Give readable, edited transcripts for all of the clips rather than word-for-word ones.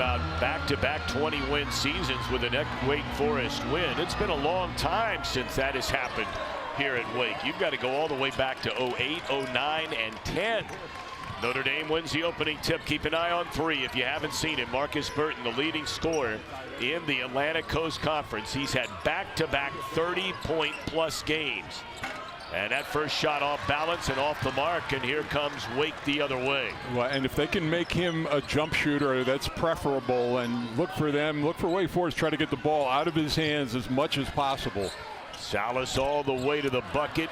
about back-to-back 20-win seasons with a Wake Forest win. It's been a long time since that has happened here at Wake. You've got to go all the way back to 08, 09, and 10. Notre Dame wins the opening tip. Keep an eye on 3 if you haven't seen it. Markus Burton, the leading scorer in the Atlantic Coast Conference. He's had back-to-back 30-point-plus games. And that first shot off balance and off the mark, and here comes Wake the other way. Well, and if they can make him a jump shooter, that's preferable. And look for Wake Forest try to get the ball out of his hands as much as possible. Sallis all the way to the bucket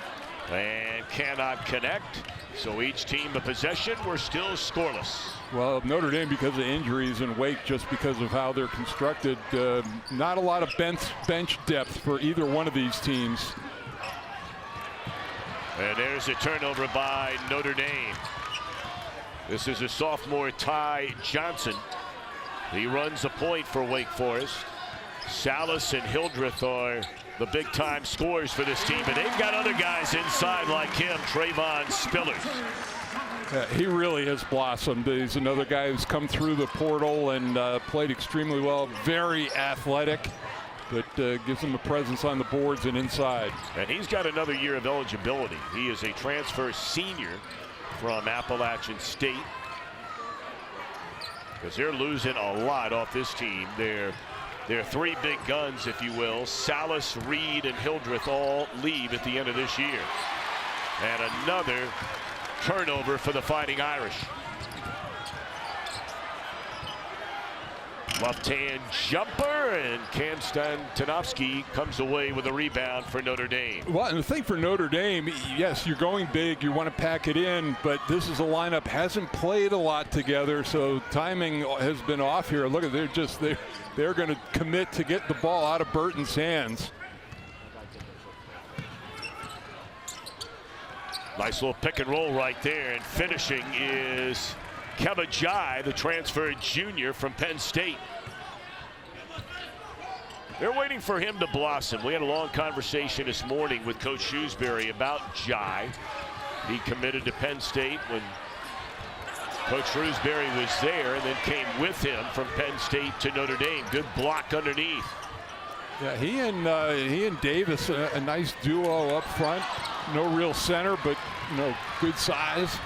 and cannot connect. So each team a possession. We're still scoreless. Well, Notre Dame because of injuries, and Wake just because of how they're constructed. Not a lot of bench depth for either one of these teams. And there's a turnover by Notre Dame. This is a sophomore, Ty Johnson. He runs a point for Wake Forest. Sallis and Hildreth are the big-time scorers for this team, and they've got other guys inside like him, Trayvon Spillers. He really has blossomed. He's another guy who's come through the portal and played extremely well. Very athletic, but gives him a presence on the boards and inside. And he's got another year of eligibility. He is a transfer senior from Appalachian State, because they're losing a lot off this team. They're 3 big guns, if you will. Sallis, Reed, and Hildreth all leave at the end of this year. And another turnover for the Fighting Irish. Left-hand jumper, and Cam Stanovsky comes away with a rebound for Notre Dame. Well, and the thing for Notre Dame, yes, you're going big, you want to pack it in, but this is a lineup hasn't played a lot together, so timing has been off here. Look at they're going to commit to get the ball out of Burton's hands. Nice little pick and roll right there, and finishing is Kevajai, the transfer junior from Penn State. They're waiting for him to blossom. We had a long conversation this morning with Coach Shrewsbury about Jai. He committed to Penn State when Coach Shrewsbury was there, and then came with him from Penn State to Notre Dame. Good block underneath. Yeah, he and Davis, a nice duo up front. No real center, but good size.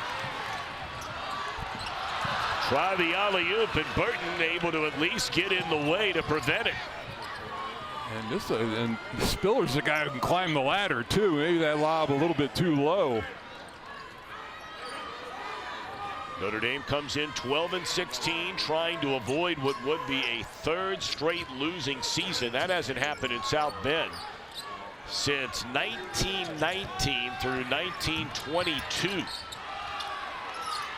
Try the alley-oop, and Burton able to at least get in the way to prevent it. And Spiller's the guy who can climb the ladder too. Maybe that lob a little bit too low. Notre Dame comes in 12-16, trying to avoid what would be a 3rd straight losing season. That hasn't happened in South Bend since 1919 through 1922.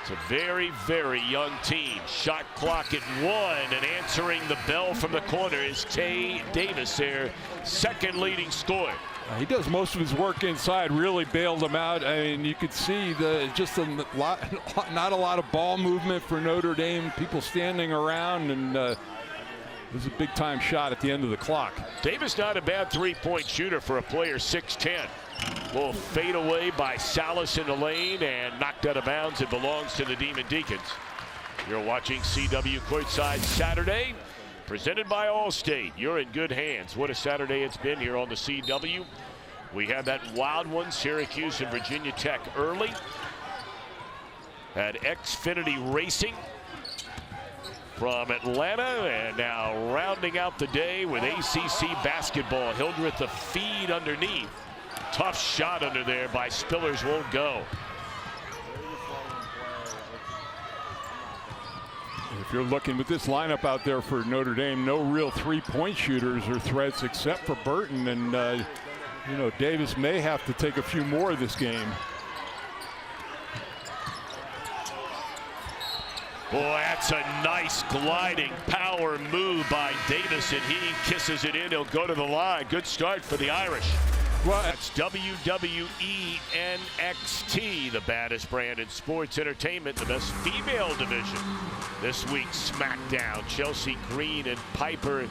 It's a very, very young team. Shot clock at 1, and answering the bell from the corner is Tay Davis, their 2nd leading scorer. He does most of his work inside, really bailed them out. I mean, you could see not a lot of ball movement for Notre Dame, people standing around, and it was a big-time shot at the end of the clock. Davis not a bad 3-point shooter for a player 6'10". Will fade away by Sallis in the lane and knocked out of bounds. It belongs to the Demon Deacons. You're watching CW Courtside Saturday, presented by Allstate. You're in good hands. What a Saturday it's been here on the CW. We had that wild one, Syracuse and Virginia Tech early. Had Xfinity Racing from Atlanta, and now rounding out the day with ACC basketball. Hildreth the feed underneath. Tough shot under there by Spillers, won't go. If you're looking with this lineup out there for Notre Dame, no real 3-point shooters or threats except for Burton, and Davis may have to take a few more of this game. Boy, that's a nice gliding power move by Davis, and he kisses it in. He'll go to the line. Good start for the Irish. Well, that's WWE NXT, the baddest brand in sports entertainment, the best female division. This week's SmackDown, Chelsea Green and Piper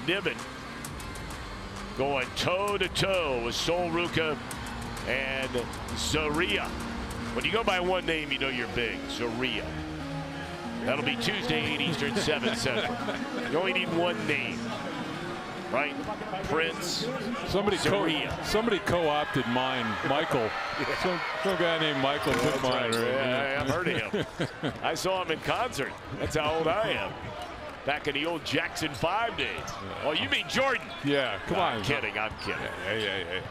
Niven going toe-to-toe with Sol Ruca and Zaria. When you go by one name, you know you're big, Zaria. That'll be Tuesday, 8 Eastern, 7 Central. You only need one name, right? Prince. Somebody co-opted mine, Michael. Some guy named Michael took mine. Right. Yeah, I've heard of him. I saw him in concert. That's how old I am. Back in the old Jackson 5 days. Oh, you mean Jordan? Yeah, come on. I'm kidding. Hey.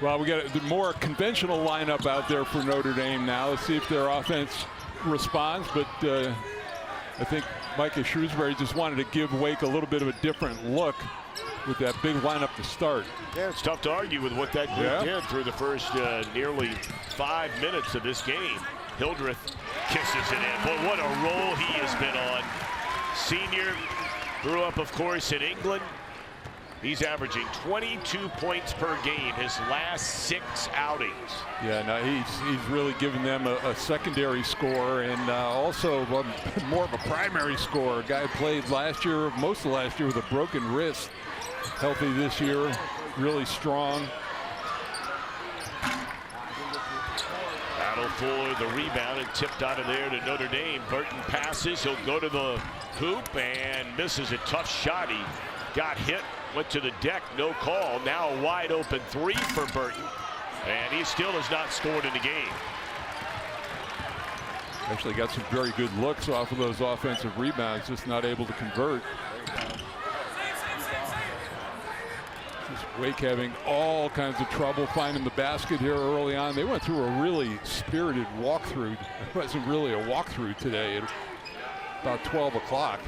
Well, we got a more conventional lineup out there for Notre Dame now. Let's see if their offense responds, but I think Micah Shrewsbury just wanted to give Wake a little bit of a different look with that big lineup to start. Yeah, it's tough to argue with what that group did through the first nearly 5 minutes of this game. Hildreth kisses it in. Boy, what a roll he has been on. Senior, grew up, of course, in England. He's averaging 22 points per game his last 6 outings. Yeah, no, he's really given them a secondary score and also more of a primary score. A guy played last year, most of last year, with a broken wrist. Healthy this year, really strong. Battle for the rebound and tipped out of there to Notre Dame. Burton passes, he'll go to the hoop and misses a tough shot. He got hit, went to the deck, no call. Now a wide open 3 for Burton, and he still has not scored in the game. Actually got some very good looks off of those offensive rebounds, just not able to convert. Just Wake having all kinds of trouble finding the basket here early on. They went through a really spirited walkthrough. It wasn't really a walkthrough today at about 12 o'clock.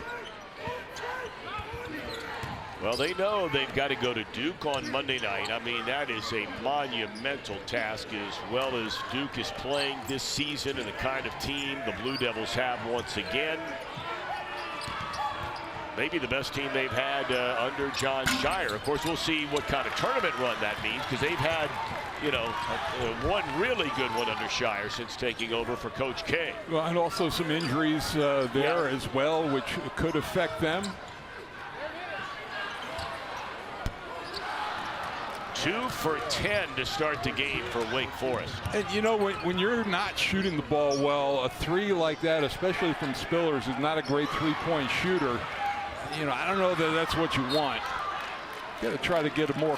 Well, they know they've got to go to Duke on Monday night. I mean, that is a monumental task, as well as Duke is playing this season and the kind of team the Blue Devils have once again. Maybe the best team they've had under John Shire. Of course, we'll see what kind of tournament run that means, because they've had, you know, one really good one under Shire since taking over for Coach K. Well, and also some injuries there as well, which could affect them. 2 for 10 to start the game for Wake Forest. And you know, when you're not shooting the ball well, a 3 like that, especially from Spillers, is not a great 3-point shooter. You know, I don't know that that's what you want. Got to try to get a more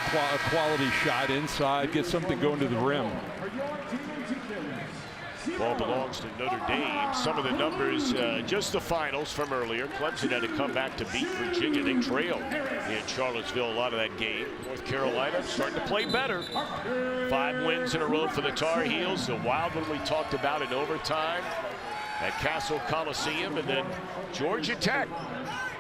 quality shot inside, get something going to the rim. Ball belongs to Notre Dame. Some of the numbers, just the finals from earlier. Clemson had to come back to beat Virginia. They trailed in Charlottesville a lot of that game. North Carolina starting to play better. 5 wins in a row for the Tar Heels. The wild one we talked about in overtime at Castle Coliseum, and then Georgia Tech.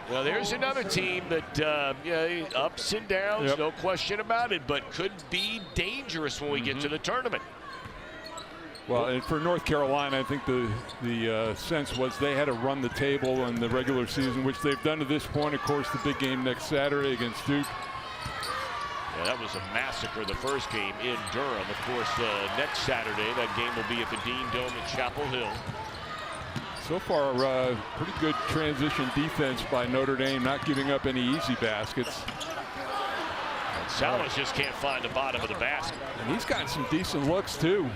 Well, there's another team that ups and downs, no question about it, but could be dangerous when we get to the tournament. Well, and for North Carolina, I think the sense was they had to run the table in the regular season, which they've done to this point. Of course, the big game next Saturday against Duke. Yeah, that was a massacre, the first game in Durham. Of course, next Saturday, that game will be at the Dean Dome in Chapel Hill. So far, pretty good transition defense by Notre Dame, not giving up any easy baskets. And Sallis just can't find the bottom of the basket. And he's got some decent looks, too.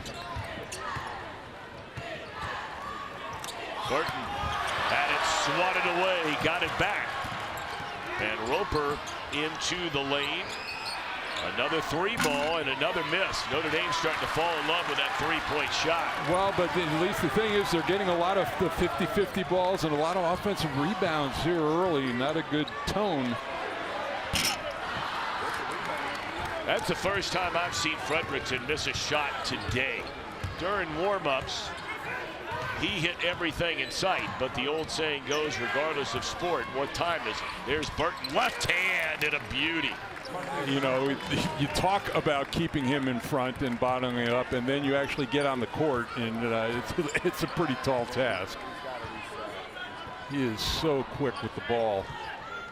Burton had it swatted away, got it back. And Roper into the lane. Another 3 ball and another miss. Notre Dame's starting to fall in love with that 3-point shot. Well, but at least the thing is they're getting a lot of the 50-50 balls and a lot of offensive rebounds here early. Not a good tone. That's the first time I've seen Fredrickson miss a shot today. During warm-ups, he hit everything in sight, but the old saying goes, regardless of sport, what time is it? There's Burton, left hand, and a beauty. You know, you talk about keeping him in front and bottoming up, and then you actually get on the court, and it's a pretty tall task. He is so quick with the ball.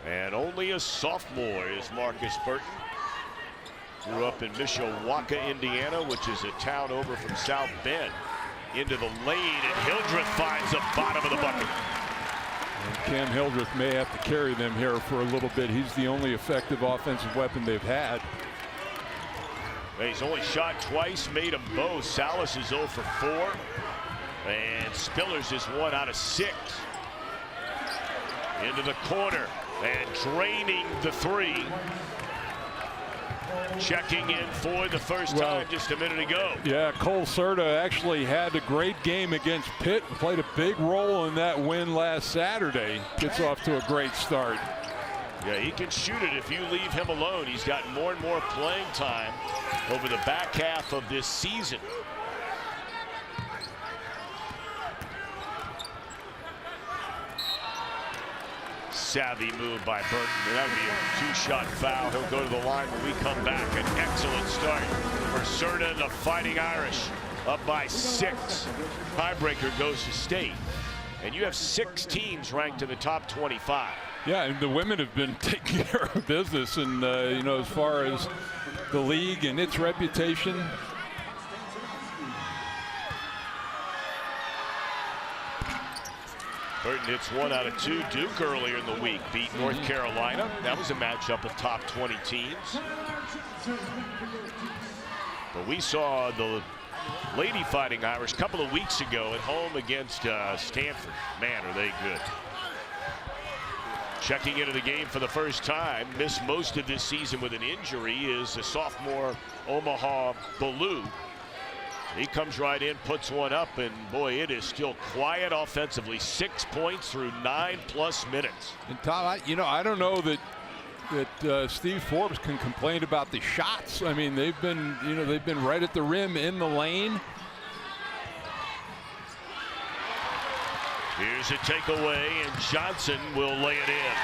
And only a sophomore is Markus Burton. Grew up in Mishawaka, Indiana, which is a town over from South Bend. Into the lane, and Hildreth finds the bottom of the bucket. And Cam Hildreth may have to carry them here for a little bit. He's the only effective offensive weapon they've had. He's only shot twice, made them both. Sallis is 0 for 4. And Spillers is 1 out of 6. Into the corner and draining the three. Checking in for the first time just a minute ago. Yeah, Cole Serta actually had a great game against Pitt. Played a big role in that win last Saturday. Gets off to a great start. Yeah, he can shoot it if you leave him alone. He's gotten more and more playing time over the back half of this season. Savvy move by Burton. That would be a two-shot foul. He'll go to the line when we come back. An excellent start for Serta and the Fighting Irish. Up by 6. Tiebreaker goes to State. And you have 6 teams ranked in the top 25. Yeah, and the women have been taking care of business, and you know, as far as the league and its reputation. Burton hits 1 out of 2. Duke earlier in the week beat North Carolina. That was a matchup of top 20 teams. But we saw the Lady Fighting Irish a couple of weeks ago at home against Stanford. Man, are they good. Checking into the game for the first time, missed most of this season with an injury, is the sophomore Omaha Ballou. He comes right in, puts one up, and boy, it is still quiet offensively. 6 points through 9+ minutes. And Tom, I don't know that Steve Forbes can complain about the shots. I mean, they've been right at the rim in the lane. Here's a takeaway, and Johnson will lay it in.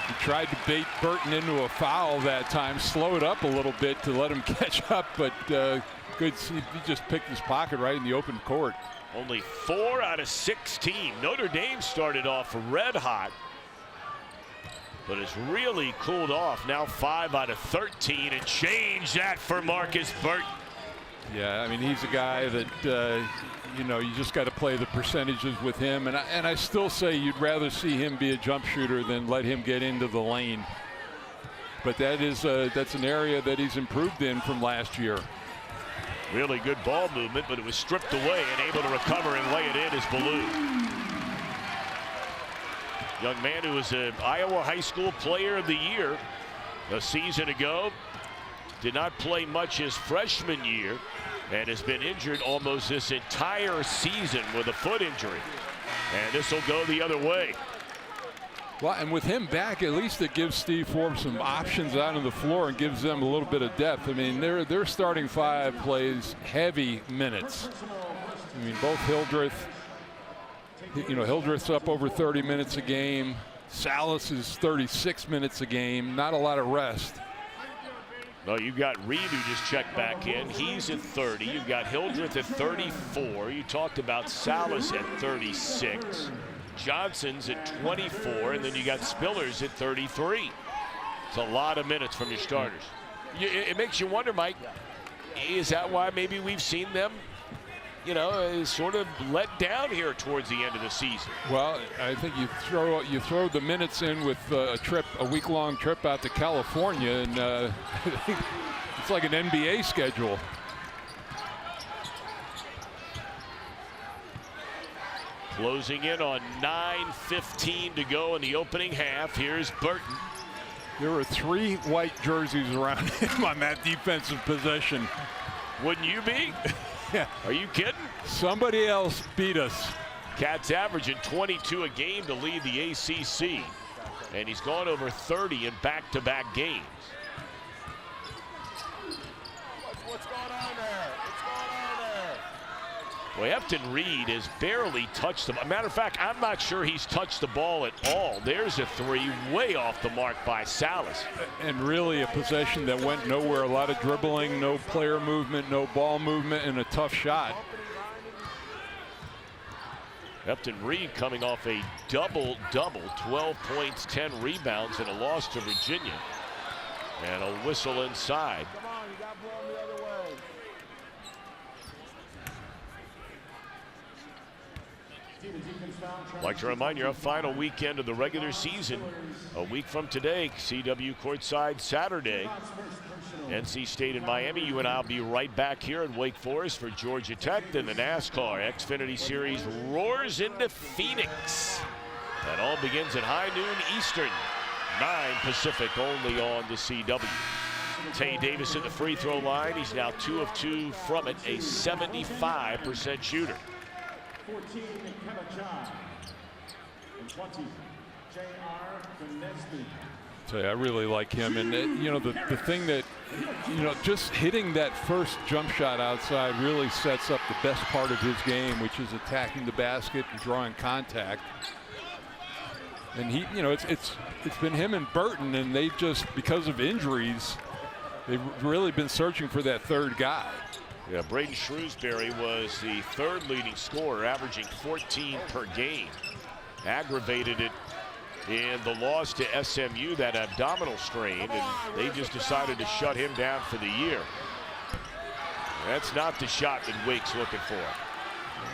He tried to bait Burton into a foul that time, slow it up a little bit to let him catch up, but good. He just picked his pocket right in the open court. Only 4 out of 16. Notre Dame started off red hot, but it's really cooled off. Now 5 out of 13, and change that for Markus Burton. Yeah, I mean, he's a guy that you know, you just got to play the percentages with him, and I still say you'd rather see him be a jump shooter than let him get into the lane. But that's an area that he's improved in from last year. Really good ball movement, but it was stripped away, and able to recover and lay it in is Ballou. Young man who was an Iowa High School Player of the Year a season ago. Did not play much his freshman year and has been injured almost this entire season with a foot injury. And this will go the other way. Well, and with him back, at least it gives Steve Forbes some options out on the floor and gives them a little bit of depth. I mean, their starting 5 plays heavy minutes. I mean, both Hildreth, Hildreth's up over 30 minutes a game. Sallis is 36 minutes a game. Not a lot of rest. Well, you've got Reed who just checked back in. He's at 30. You've got Hildreth at 34. You talked about Sallis at 36. Johnson's at 24. And then you got Spillers at 33. It's a lot of minutes from your starters. It makes you wonder, Mike, is that why maybe we've seen them, sort of let down here towards the end of the season? Well, I think you throw the minutes in with a week-long trip out to California, and it's like an NBA schedule. Closing in on 9:15 to go in the opening half. Here's Burton. There were 3 white jerseys around him on that defensive possession. Wouldn't you be? Yeah. Are you kidding? Somebody else beat us. Cats averaging 22 a game to lead the ACC. And he's gone over 30 in back-to-back games. What's going on there? What's going on there? Well, Efton Reed has barely touched the ball. Matter of fact, I'm not sure he's touched the ball at all. There's a 3 way off the mark by Sallis. And really a possession that went nowhere. A lot of dribbling, no player movement, no ball movement, and a tough shot. Efton Reed coming off a double-double, 12 points, 10 rebounds, and a loss to Virginia. And a whistle inside. Come on, you got blown the other way. I'd like to remind you, our final weekend of the regular season. A week from today, CW courtside Saturday. NC State and Miami. You and I'll be right back here in Wake Forest for Georgia Tech. Then the NASCAR Xfinity Series roars into Phoenix. That all begins at high noon Eastern, 9 Pacific, only on the CW. Tay Davis at the free throw line. He's now 2 of 2 from it, a 75% shooter. 14, Kevin John. And 20, J.R. Gillespie. Tell you, I really like him, and you know, the thing that, you know, just hitting that first jump shot outside really sets up the best part of his game, which is attacking the basket and drawing contact. And he, you know, it's been him and Burton, and they just, because of injuries, they've really been searching for that third guy. Yeah, Braden Shrewsbury was the 3rd leading scorer, averaging 14 per game. Aggravated it in the loss to SMU, that abdominal strain, and they just decided to shut him down for the year. That's not the shot that Wake's looking for.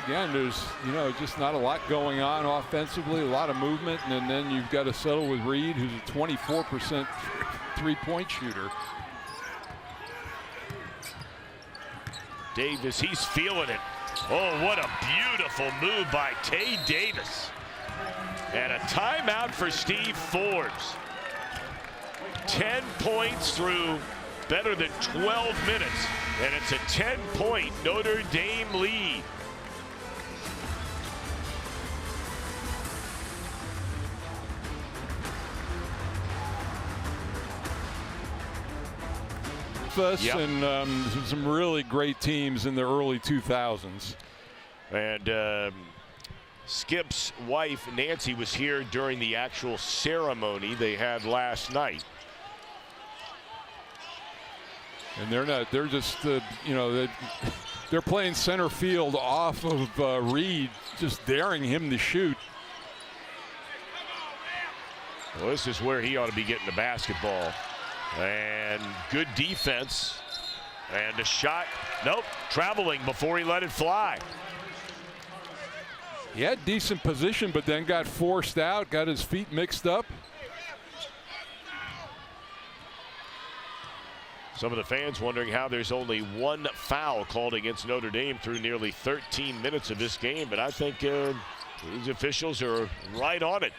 Again, there's, you know, just not a lot going on offensively, a lot of movement, and then you've got to settle with Reed, who's a 24% three-point shooter. Davis, he's feeling it. Oh, what a beautiful move by Tay Davis. And a timeout for Steve Forbes. 10 points through better than 12 minutes. And it's a 10-point Notre Dame lead. Yep. And some really great teams in the early 2000s. And Skip's wife, Nancy, was here during the actual ceremony they had last night. And they're just, you know, they're playing center field off of Reed, just daring him to shoot. Well, this is where he ought to be getting the basketball. And good defense. And a shot, nope, traveling before he let it fly. He had decent position, but then got forced out, got his feet mixed up. Some of the fans wondering how there's only 1 foul called against Notre Dame through nearly 13 minutes of this game, but I think these officials are right on it.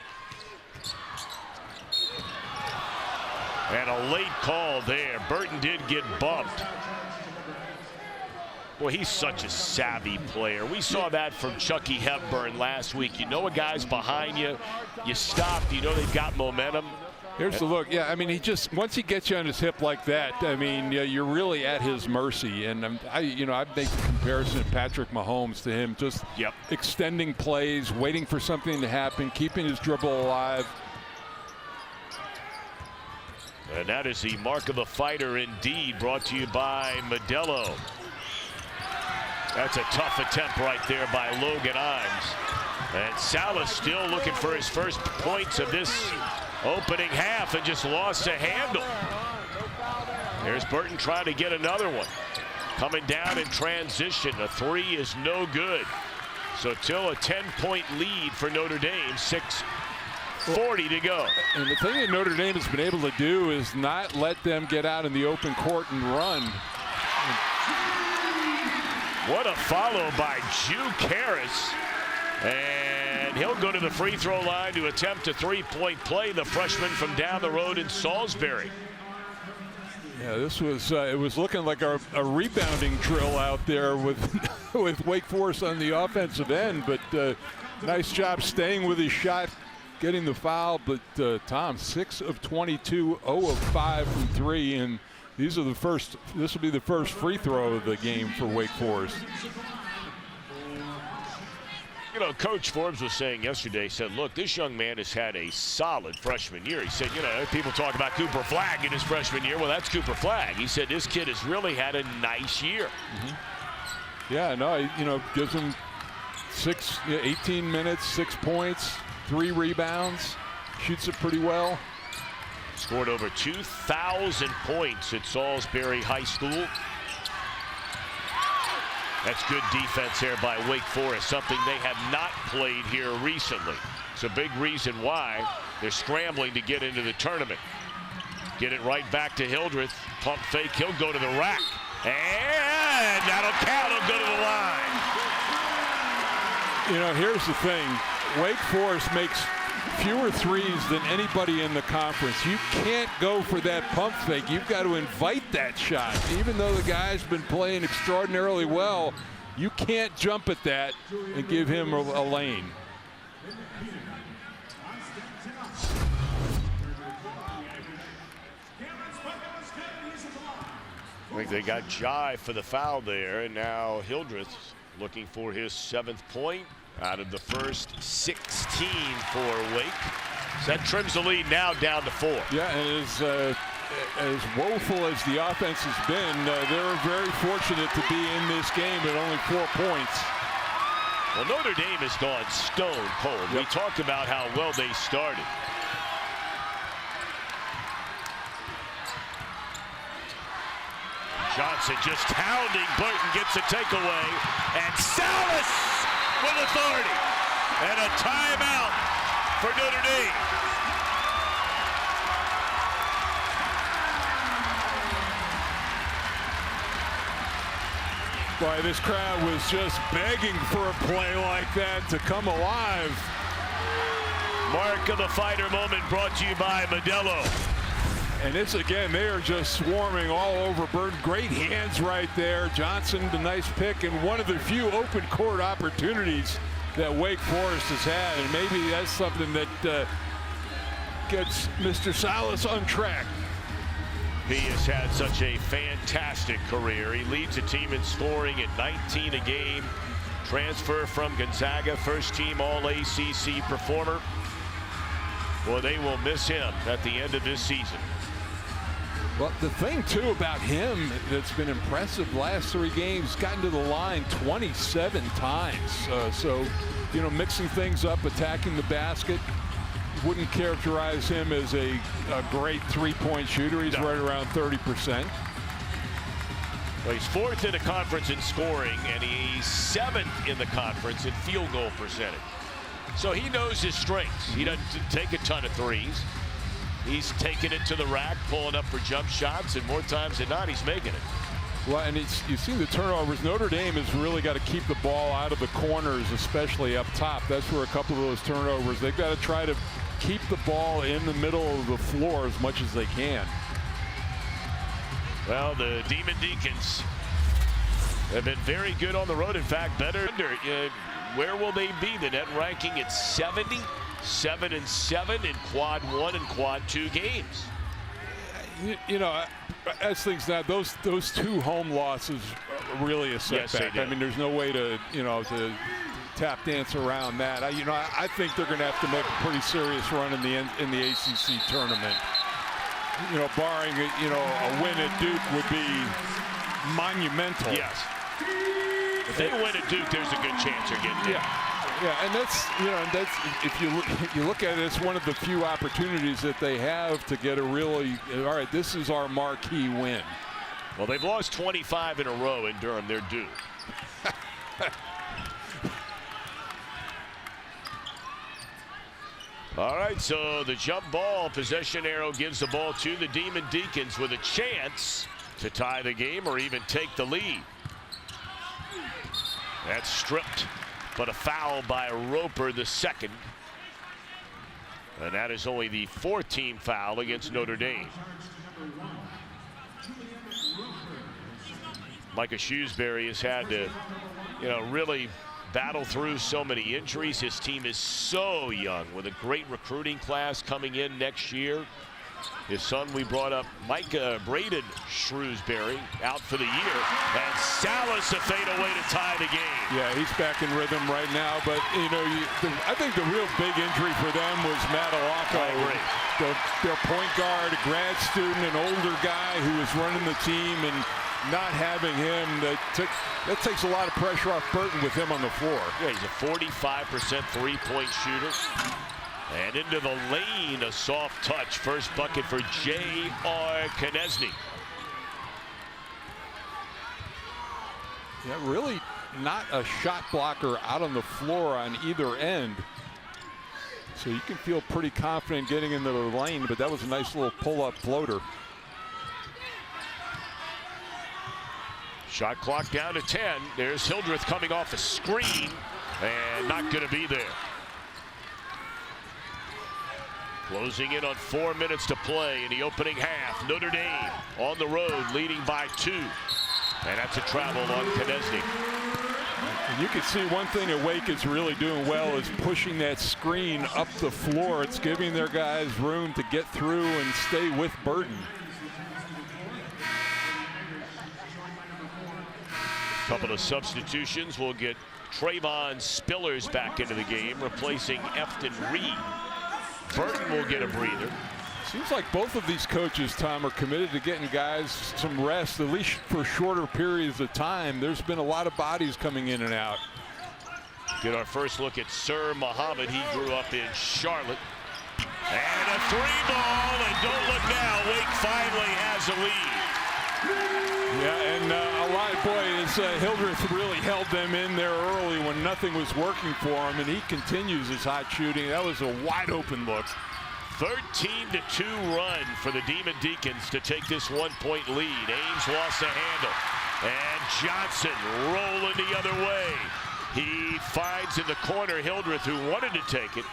And a late call there. Burton did get bumped. Boy, he's such a savvy player. We saw that from Chucky Hepburn last week. You know a guy's behind you. You stop. You know they've got momentum. Here's the look. Yeah, I mean, he just, once he gets you on his hip like that, I mean, you're really at his mercy. And I make the comparison of Patrick Mahomes to him, just extending plays, waiting for something to happen, keeping his dribble alive. And that is the mark of a fighter indeed, brought to you by Modelo. That's a tough attempt right there by Logan Imes. And Sallis still looking for his first points of this opening half and just lost a handle. There's Burton trying to get another one. Coming down in transition. A 3 is no good. So till a 10-point lead for Notre Dame, 6:40 to go. And the thing that Notre Dame has been able to do is not let them get out in the open court and run. What a follow by Juke Harris. And he'll go to the free throw line to attempt a 3-point play, the freshman from down the road in Salisbury. Yeah, this was, it was looking like a rebounding drill out there with, with Wake Forest on the offensive end, but nice job staying with his shot, getting the foul. But Tom, 6 of 22, 0 of 5 from 3, and these are the first, this will be the first free throw of the game for Wake Forest. You know, Coach Forbes was saying yesterday, said, look, this young man has had a solid freshman year. He said, you know, people talk about Cooper Flagg in his freshman year. Well, that's Cooper Flagg. He said this kid has really had a nice year. Yeah, no, you know, gives him 18 minutes, 6 points, 3 rebounds, shoots it pretty well. Scored over 2,000 points at Salisbury High School. That's good defense there by Wake Forest, something they have not played here recently. It's a big reason why they're scrambling to get into the tournament. Get it right back to Hildreth. pump fake. He'll go to the rack. And that'll count. He'll go to the line. You know, here's the thing. Wake Forest makes fewer threes than anybody in the conference. You can't go for that pump fake. You've got to invite that shot. Even though the guy's been playing extraordinarily well, you can't jump at that and give him a lane. I think they got Jai for the foul there, and now Hildreth looking for his 7th point out of the first 16 for Wake. So that trims the lead now down to 4. Yeah, and as woeful as the offense has been, they're very fortunate to be in this game at only 4 points. Well, Notre Dame has gone stone cold. Yep. We talked about how well they started. Johnson just hounding Burton, gets a takeaway, and Sallis with authority. And a timeout for Notre Dame. Boy, this crowd was just begging for a play like that to come alive. Mark of the Fighter moment brought to you by Modelo. And it's again, they are just swarming all over Burton. Great hands right there. Johnson, the nice pick, and one of the few open court opportunities that Wake Forest has had. And maybe that's something that gets Mr. Sallis on track. He has had such a fantastic career. He leads the team in scoring at 19 a game. Transfer from Gonzaga, first team All-ACC performer. Well, they will miss him at the end of this season. Well, the thing, too, about him that's been impressive last 3 games, gotten to the line 27 times. So, you know, mixing things up, attacking the basket. Wouldn't characterize him as a great 3-point shooter. He's right around 30%. Well, he's 4th in the conference in scoring, and he's 7th in the conference in field goal percentage. So he knows his strengths. He doesn't take a ton of threes. He's taking it to the rack, pulling up for jump shots, and more times than not, he's making it. Well, and you've seen the turnovers. Notre Dame has really got to keep the ball out of the corners, especially up top. That's where a couple of those turnovers, they've got to try to keep the ball in the middle of the floor as much as they can. Well, the Demon Deacons have been very good on the road. In fact, better. Where will they be? The net ranking at 70, 7-7 in quad 1 and quad 2 games. You know, as things now, those 2 home losses are really a setback. Yes, I mean, there's no way to, you know, to tap dance around that. I think they're going to have to make a pretty serious run in the ACC tournament. You know, barring a win at Duke would be monumental. Yes. If they win at Duke, there's a good chance they're getting in. Yeah, and that's, you know, that's, if you look at it, it's one of the few opportunities that they have to get a really, all right, this is our marquee win. Well, they've lost 25 in a row in Durham. They're due. All right, so the jump ball possession arrow gives the ball to the Demon Deacons with a chance to tie the game or even take the lead. That's stripped, but a foul by Roper, the second. And that is only the 4th team foul against Notre Dame. Micah Shrewsbury has had to, you know, really battle through so many injuries. His team is so young with a great recruiting class coming in next year. His son, we brought up, Braden Shrewsbury, out for the year. And Sallis a fadeaway to tie the game. Yeah, he's back in rhythm right now. But, you know, I think the real big injury for them was Matt Alako, their point guard, a grad student, an older guy who was running the team, and not having him, that takes a lot of pressure off Burton with him on the floor. Yeah, he's a 45% three-point shooter. And into the lane, a soft touch. First bucket for J.R. Konieczny. Yeah, really not a shot blocker out on the floor on either end. So you can feel pretty confident getting into the lane, but that was a nice little pull-up floater. Shot clock down to 10. There's Hildreth coming off a screen and not going to be there. Closing in on 4 minutes to play in the opening half. Notre Dame on the road leading by 2. And that's a travel on Konechny. And you can see one thing that Wake is really doing well is pushing that screen up the floor. It's giving their guys room to get through and stay with Burton. Couple of substitutions. We'll get Trayvon Spillers back into the game, replacing Efton Reed. Burton will get a breather. Seems like both of these coaches, Tom, are committed to getting guys some rest, at least for shorter periods of time. There's been a lot of bodies coming in and out. Get our first look at Sir Muhammad. He grew up in Charlotte. And a 3-ball, and don't look now. Wake finally has a lead. Yeah, and a lot, Hildreth really held them in there early when nothing was working for him, and he continues his hot shooting. That was a wide open look. 13-2 run for the Demon Deacons to take this 1-point lead. Ames lost the handle, and Johnson rolling the other way. He finds in the corner Hildreth, who wanted to take it.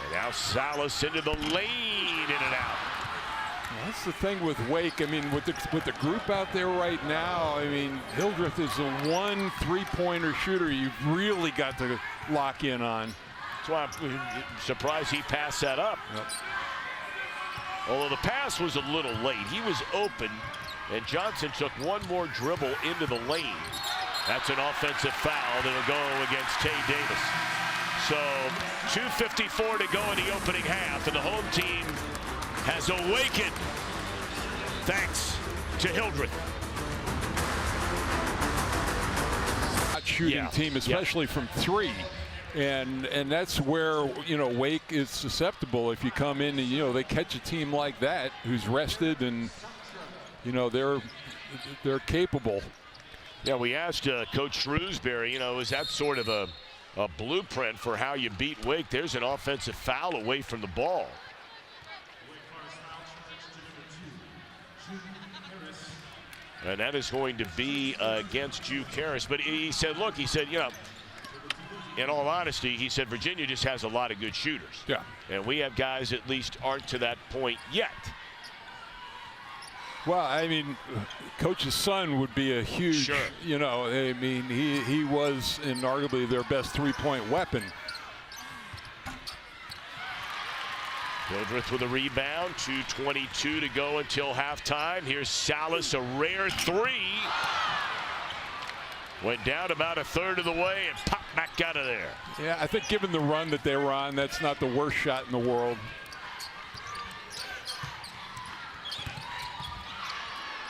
And now Sallis into the lane, in and out. That's the thing with Wake. I mean, with the group out there right now, I mean, Hildreth is the one three-pointer shooter you've really got to lock in on. That's why I'm surprised he passed that up. Yep. Although the pass was a little late. He was open, and Johnson took one more dribble into the lane. That's an offensive foul that'll go against Tay Davis. So 2:54 to go in the opening half, and the home team has awakened thanks to Hildreth. Shooting team, especially from 3. And that's where, you know, Wake is susceptible. If you come in and, they catch a team like that who's rested and, they're capable. Yeah, we asked Coach Shrewsbury, is that sort of a blueprint for how you beat Wake? There's an offensive foul away from the ball. And that is going to be against Juke Harris. But he said, look, in all honesty, he said Virginia just has a lot of good shooters. Yeah. And we have guys at least aren't to that point yet. Well, I mean, Coach's son would be a huge, I mean, he was inarguably their best three-point weapon. Hildreth with a rebound, 2:22 to go until halftime. Here's Sallis, a rare 3. Went down about a third of the way and popped back out of there. Yeah, I think given the run that they were on, that's not the worst shot in the world.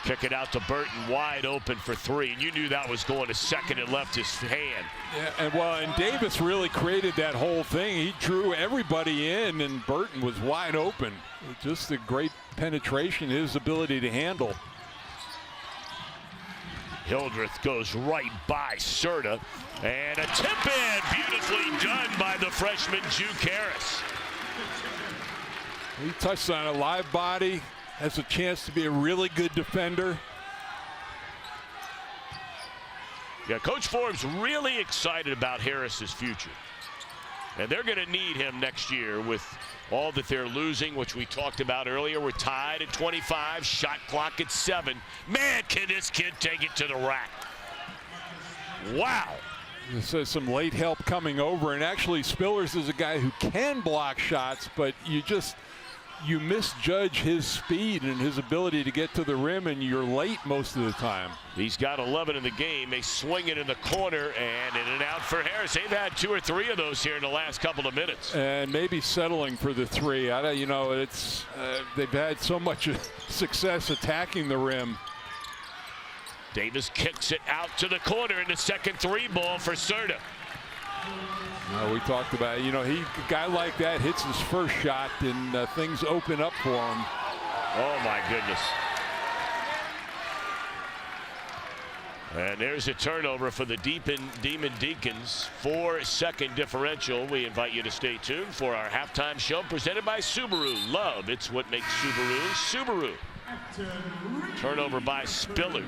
Kick it out to Burton, wide open for 3, and you knew that was going to second and left his hand. Yeah, and Davis really created that whole thing. He drew everybody in, and Burton was wide open. Just a great penetration, his ability to handle. Hildreth goes right by Serta, and a tip-in, beautifully done by the freshman Juke Harris. He touched on a live body. Has a chance to be a really good defender. Yeah, Coach Forbes really excited about Harris's future. And they're going to need him next year with all that they're losing, which we talked about earlier. We're tied at 25, shot clock at 7. Man, can this kid take it to the rack. Wow. This is some late help coming over, and actually Spillers is a guy who can block shots, but you misjudge his speed and his ability to get to the rim, and you're late most of the time. He's got 11 in the game. They swing it in the corner, and in and out for Harris. They've had 2 or 3 of those here in the last couple of minutes. And maybe settling for the 3. They've had so much success attacking the rim. Davis kicks it out to the corner in the second 3-ball for Serta. We talked about, a guy like that hits his first shot and things open up for him. Oh my goodness. And there's a turnover for the Demon Deacons. 4-second differential. We invite you to stay tuned for our halftime show presented by Subaru. Love, it's what makes Subaru, Subaru. Turnover by Spillers.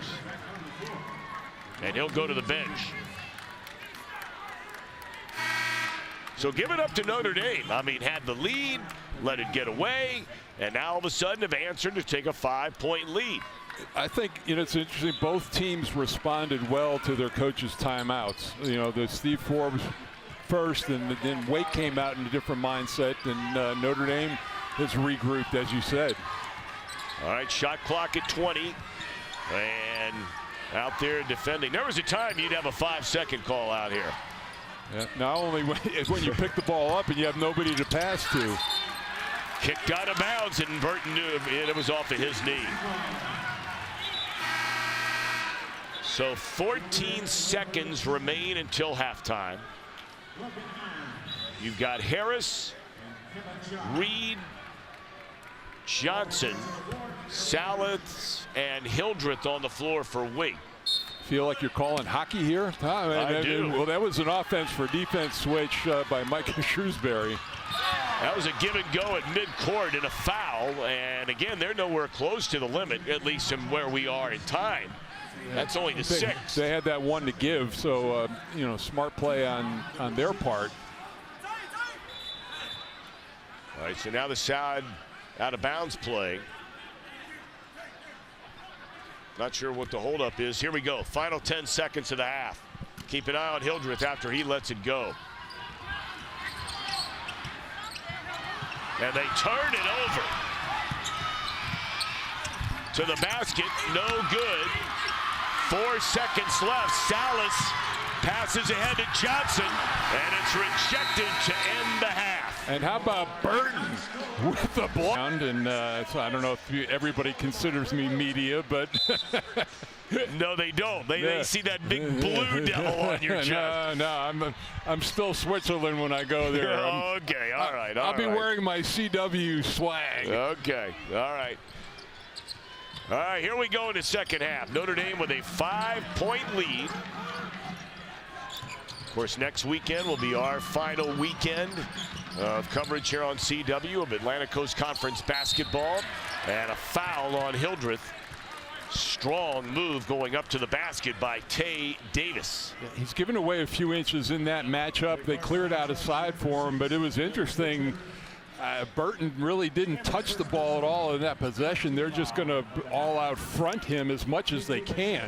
And he'll go to the bench. So give it up to Notre Dame. I mean, had the lead, let it get away, and now all of a sudden have answered to take a 5-point lead. I think, it's interesting. Both teams responded well to their coaches' timeouts. The Steve Forbes first, and then Wake came out in a different mindset, and Notre Dame has regrouped, as you said. All right, shot clock at 20, and out there defending. There was a time you'd have a 5-second call out here. Yeah, not only when you pick the ball up and you have nobody to pass to. Kicked out of bounds, and Burton knew it was off of his knee. So 14 seconds remain until halftime. You've got Harris, Reed, Johnson, Sallis, and Hildreth on the floor for Wake. Feel like you're calling hockey here? I do. Well, that was an offense for defense switch by Micah Shrewsbury. That was a give and go at midcourt and a foul. And again, they're nowhere close to the limit, at least from where we are in time. That's only the 6. They had that one to give, so smart play on their part. All right, so now the side out of bounds play. Not sure what the holdup is. Here we go. Final 10 seconds of the half. Keep an eye on Hildreth after he lets it go. And they turn it over to the basket. No good. 4 seconds left. Sallis passes ahead to Johnson, and it's rejected to end the half. And how about Burton with the block? And so I don't know if everybody considers me media, but no, they don't. They see that big blue devil on your chest. No, I'm still Switzerland when I go there. Okay, all right. I'll be wearing my CW swag. Okay, all right. All right, here we go in the second half. Notre Dame with a 5-point lead. Of course, next weekend will be our final weekend of coverage here on CW of Atlantic Coast Conference basketball. And a foul on Hildreth. Strong move going up to the basket by Tay Davis. He's given away a few inches in that matchup. They cleared out a side for him, but it was interesting. Burton really didn't touch the ball at all in that possession. They're just going to all out front him as much as they can.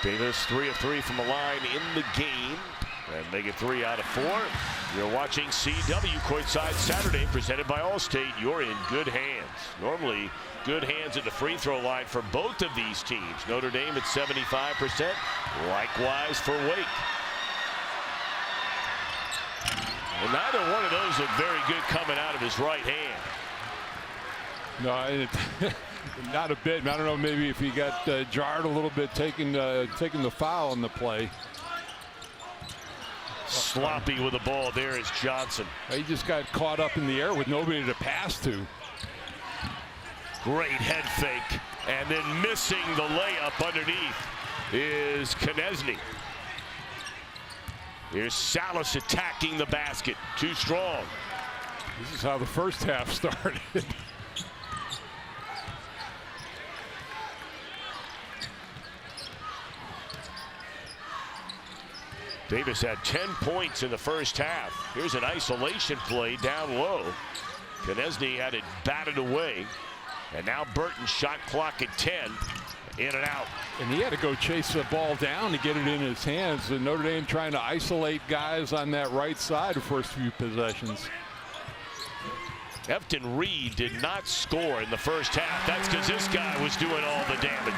Davis 3 of 3 from the line in the game, and make it 3 out of 4. You're watching CW Courtside Saturday, presented by Allstate. You're in good hands. Normally good hands at the free throw line for both of these teams. Notre Dame at 75%, likewise for Wake. And neither one of those look very good coming out of his right hand. No, not a bit. I don't know, maybe if he got jarred a little bit taking the foul on the play. Sloppy with the ball there is Johnson. He just got caught up in the air with nobody to pass to. Great head fake, and then missing the layup underneath is Konechny. Here's Sallis attacking the basket. Too strong. This is how the first half started. Davis had 10 points in the first half. Here's an isolation play down low. Konechny had it batted away. And now Burton, shot clock at 10. In and out. And he had to go chase the ball down to get it in his hands. And Notre Dame trying to isolate guys on that right side the first few possessions. Efton Reed did not score in the first half. That's because this guy was doing all the damage.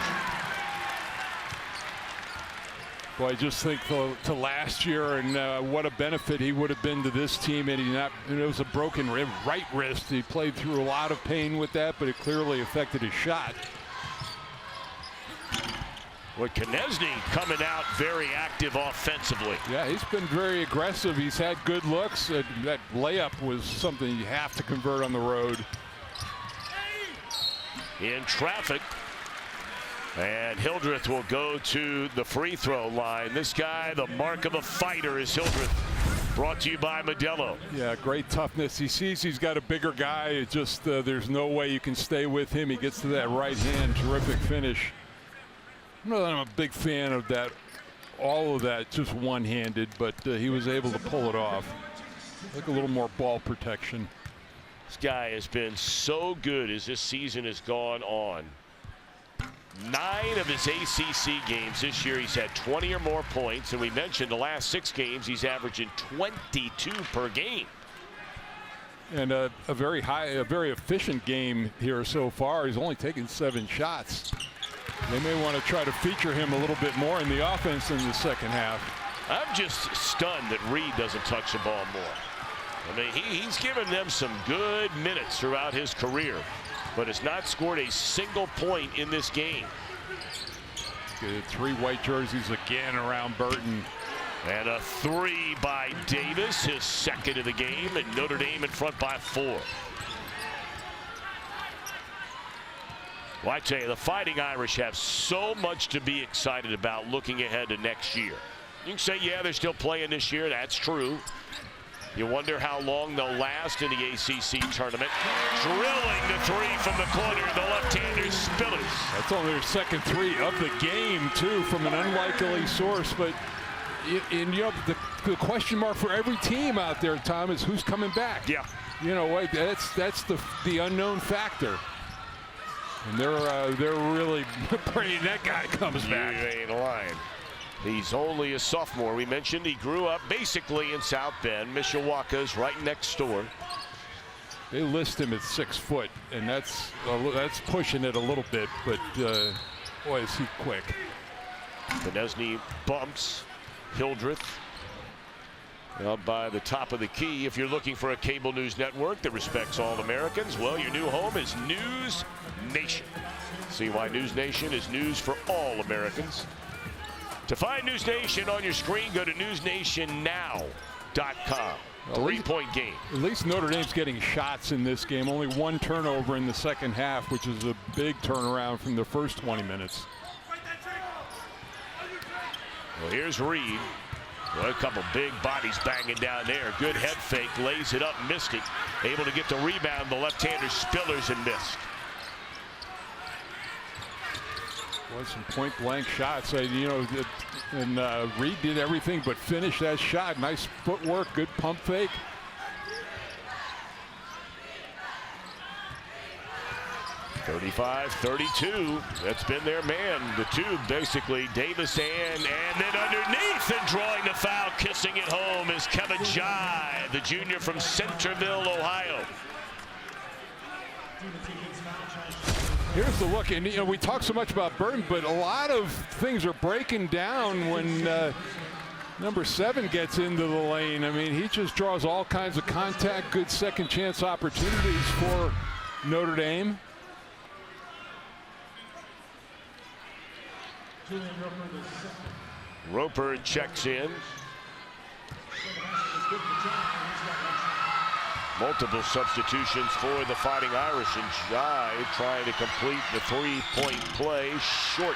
Well, I just think to last year and what a benefit he would have been to this team. And it was a broken right wrist. He played through a lot of pain with that, but it clearly affected his shot. Well, Konechny coming out very active offensively. Yeah, he's been very aggressive. He's had good looks. That layup was something you have to convert on the road. In traffic. And Hildreth will go to the free throw line. This guy, the mark of a fighter, is Hildreth. Brought to you by Modelo. Yeah, great toughness. He sees he's got a bigger guy. It just there's no way you can stay with him. He gets to that right hand, terrific finish. I'm a big fan of that, all of that, just one-handed, but he was able to pull it off. Like a little more ball protection. This guy has been so good as this season has gone on. 9 of his ACC games this year, he's had 20 or more points, and we mentioned the last 6 games he's averaging 22 per game. And a very efficient game here so far. He's only taken 7 shots. They may want to try to feature him a little bit more in the offense in the second half. I'm just stunned that Reed doesn't touch the ball more. I mean, he's given them some good minutes throughout his career, but has not scored a single point in this game. Good 3 white jerseys again around Burton. And a 3 by Davis, his second of the game, and Notre Dame in front by 4. Well, I tell you, the Fighting Irish have so much to be excited about looking ahead to next year. You can say, yeah, they're still playing this year. That's true. You wonder how long they'll last in the ACC tournament. Drilling the 3 from the corner, the left-hander Spillers. That's only their second 3 of the game, too, from an unlikely source. But you know, the question mark for every team out there, Tom, is who's coming back. Yeah. You know, that's the unknown factor. And they're really praying that guy comes back. You ain't lying. He's only a sophomore. We mentioned he grew up basically in South Bend. Mishawaka's right next door. They list him at 6 foot, and that's pushing it a little bit. But boy, is he quick. Konechny bumps Hildreth out by the top of the key. If you're looking for a cable news network that respects all Americans, well, your new home is News Nation. See why News Nation is news for all Americans. To find News Nation on your screen, go to newsnationnow.com. 3-point game. At least Notre Dame's getting shots in this game. Only 1 turnover in the second half, which is a big turnaround from the first 20 minutes. Well, here's Reed. Well, a couple big bodies banging down there. Good head fake, lays it up, missed it. Able to get the rebound, the left-hander Spillers, and missed. Well, some point-blank shots. You know, and Reed did everything but finish that shot. Nice footwork, good pump fake. .35-32. That's been their man. The 2 basically, Davis and then underneath, and drawing the foul, kissing it home is Kevin Jai, the junior from Centerville, Ohio. Here's the look, and you know, we talk so much about Burton, but a lot of things are breaking down when number 7 gets into the lane. I mean, he just draws all kinds of contact, good second chance opportunities for Notre Dame. Roper checks in. Multiple substitutions for the Fighting Irish, and Jai trying to complete the 3-point play short.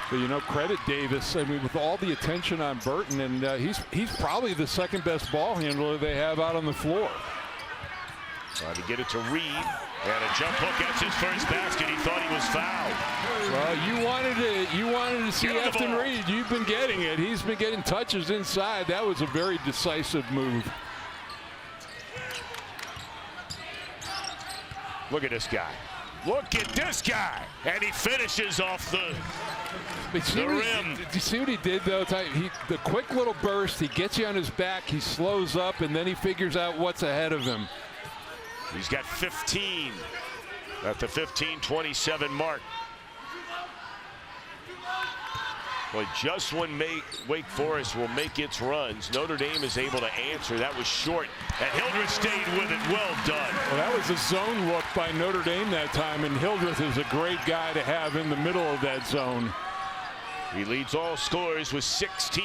But you know, credit Davis. I mean, with all the attention on Burton, and he's probably the second best ball handler they have out on the floor. Trying to get it to Reed, and a jump hook. That's his first basket. He thought he was fouled. Well, you wanted to see Afton Reed. You've been getting it. He's been getting touches inside. That was a very decisive move. Look at this guy. Look at this guy. And he finishes off the rim. Did you see what he did, though? The quick little burst, he gets you on his back, he slows up, and then he figures out what's ahead of him. He's got 15 at the 15-27 mark. But just when Wake Forest will make its runs, Notre Dame is able to answer. That was short, and Hildreth stayed with it. Well done. Well, that was a zone look by Notre Dame that time, and Hildreth is a great guy to have in the middle of that zone. He leads all scorers with 16.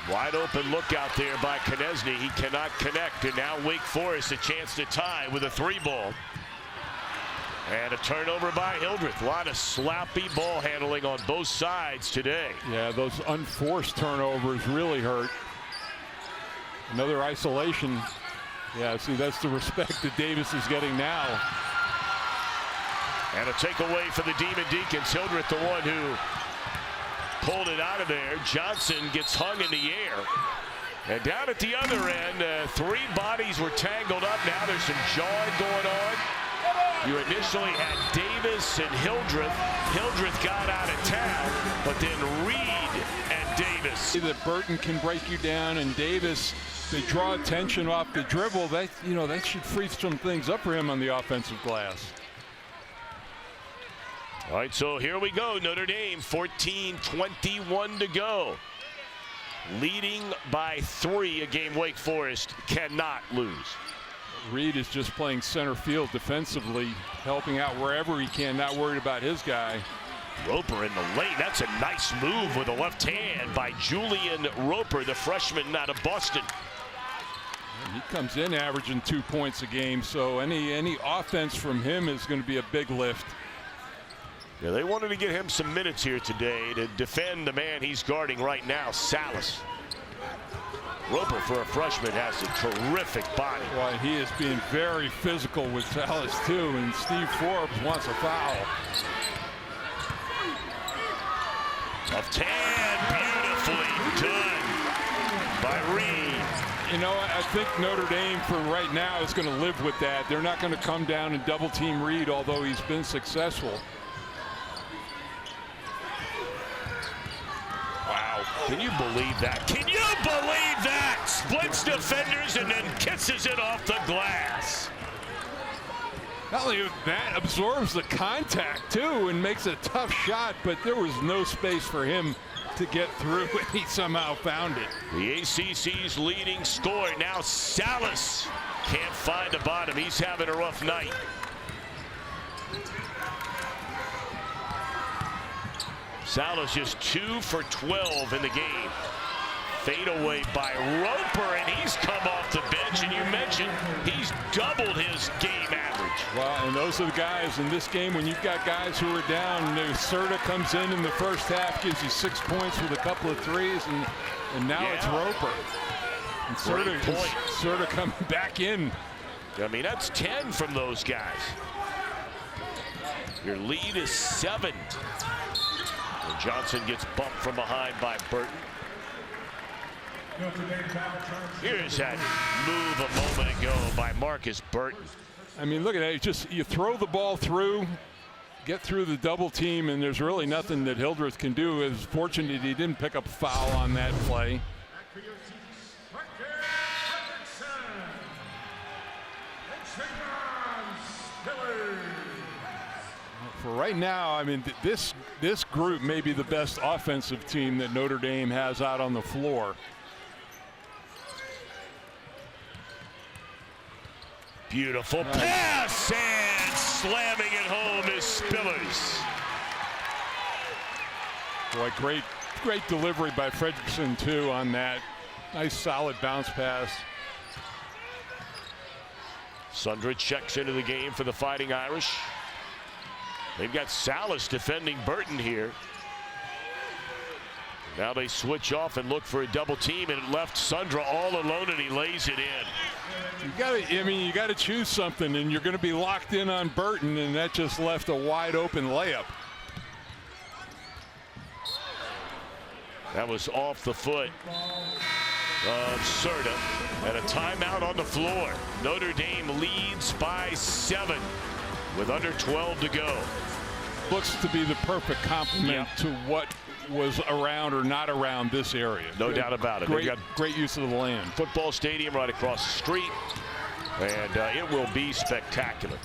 Wide open look out there by Konechny. He cannot connect, and now Wake Forest a chance to tie with a 3 ball. And a turnover by Hildreth. A lot of sloppy ball handling on both sides today. Yeah, those unforced turnovers really hurt. Another isolation. Yeah, see, that's the respect that Davis is getting now. And a takeaway for the Demon Deacons. Hildreth, the one who pulled it out of there. Johnson gets hung in the air. And down at the other end, 3 bodies were tangled up. Now there's some jawing going on. You initially had Davis and Hildreth. Hildreth got out of town, but then Reed and Davis. See that Burton can break you down, and Davis, they draw attention off the dribble. That, you know, that should free some things up for him on the offensive glass. All right, so here we go. Notre Dame, 14:21 to go. Leading by 3, a game Wake Forest cannot lose. Reed is just playing center field defensively, helping out wherever he can, not worried about his guy. Roper in the lane. That's a nice move with the left hand by Julian Roper, the freshman out of Boston. And he comes in averaging 2 points a game, so any offense from him is going to be a big lift. Yeah, they wanted to get him some minutes here today to defend the man he's guarding right now, Sallis. Roper, for a freshman, has a terrific body. Well, he is being very physical with Sallis, too, and Steve Forbes wants a foul. Of 10, beautifully done by Reed. You know, I think Notre Dame, for right now, is going to live with that. They're not going to come down and double-team Reed, although he's been successful. Wow, can you believe that? Can you believe that? Splits defenders and then kisses it off the glass. Not only that, absorbs the contact too and makes a tough shot, but there was no space for him to get through, and he somehow found it. The ACC's leading scorer, now Sallis, can't find the bottom. He's having a rough night. Sallis just 2 for 12 in the game. Fade away by Roper, and he's come off the bench, and you mentioned he's doubled his game average. Well, and those are the guys in this game when you've got guys who are down. Serta comes in the first half, gives you 6 points with a couple of threes, and now it's Roper. And Serta coming back in. I mean, that's 10 from those guys. Your lead is 7. And Johnson gets bumped from behind by Burton. Here's that move a moment ago by Markus Burton. I mean, look at that. Just you throw the ball through, get through the double team, and there's really nothing that Hildreth can do. It's fortunate he didn't pick up a foul on that play. For right now, I mean, this group may be the best offensive team that Notre Dame has out on the floor. Beautiful pass, and slamming it home is Spillers. Boy, great delivery by Fredrickson too on that. Nice solid bounce pass. Sundra checks into the game for the Fighting Irish. They've got Sallis defending Burton here. Now they switch off and look for a double team, and it left Sundra all alone, and he lays it in. You got to choose something, and you're going to be locked in on Burton, and that just left a wide open layup. That was off the foot of Serta, and a timeout on the floor. Notre Dame leads by 7 with under 12 to go. Looks to be the perfect complement to what was around or not around this area. No doubt about it. Great use of the land. Football stadium right across the street, and it will be spectacular.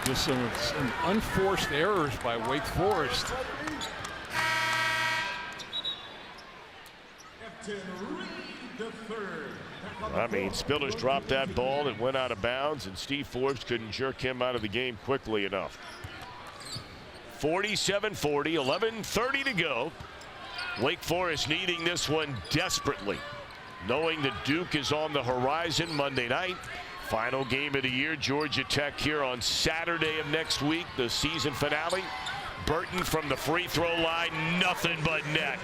Just some unforced errors by Wake Forest. I mean, Spillers dropped that ball and went out of bounds, and Steve Forbes couldn't jerk him out of the game quickly enough. 47-40, 11:30 to go. Wake Forest needing this one desperately, knowing that Duke is on the horizon Monday night. Final game of the year, Georgia Tech here on Saturday of next week, the season finale. Burton from the free throw line, nothing but net.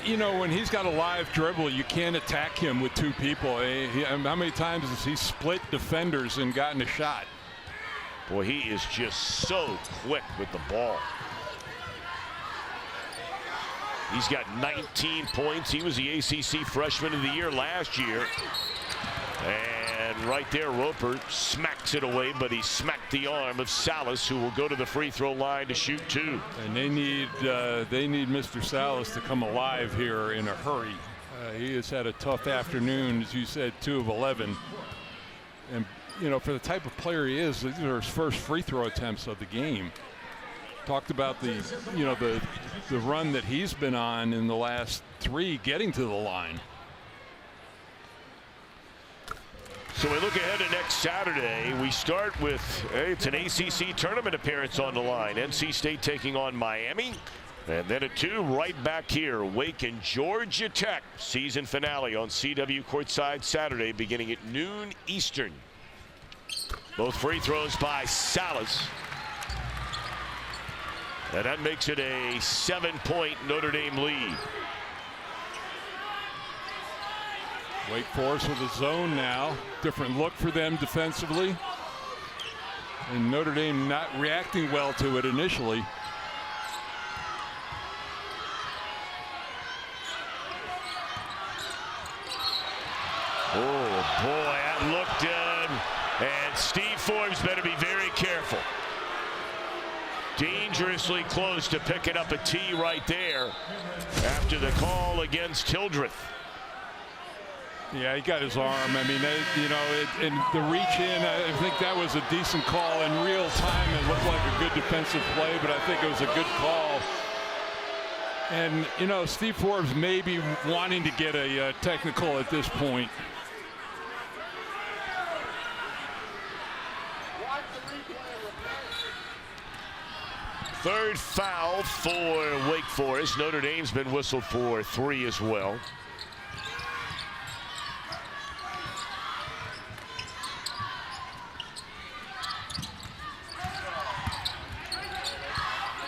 You know, when he's got a live dribble, you can't attack him with two people. How many times has he split defenders and gotten a shot? Boy, he is just so quick with the ball. He's got 19 points. He was the ACC Freshman of the Year last year. And right there, Roper smacks it away, but he smacked the arm of Sallis, who will go to the free throw line to shoot two. And they need Mr. Sallis to come alive here in a hurry. He has had a tough afternoon, as you said, 2 of 11. And, you know, for the type of player he is, these are his first free throw attempts of the game. Talked about the run that he's been on in the last 3 getting to the line. So we look ahead to next Saturday. We start with, it's an ACC tournament appearance on the line. NC State taking on Miami. And then at 2, right back here, Wake and Georgia Tech. Season finale on CW courtside Saturday beginning at noon Eastern. Both free throws by Sallis. And that makes it a 7-point Notre Dame lead. Wake Forest with a zone now. Different look for them defensively. And Notre Dame not reacting well to it initially. Oh, boy, that looked good. And Steve Forbes better be very careful. Dangerously close to picking up a tee right there after the call against Hildreth. Yeah, he got his arm. I mean, and the reach in, I think that was a decent call. In real time, it looked like a good defensive play, but I think it was a good call. And, you know, Steve Forbes may be wanting to get a technical at this point. Third foul for Wake Forest. Notre Dame's been whistled for 3 as well.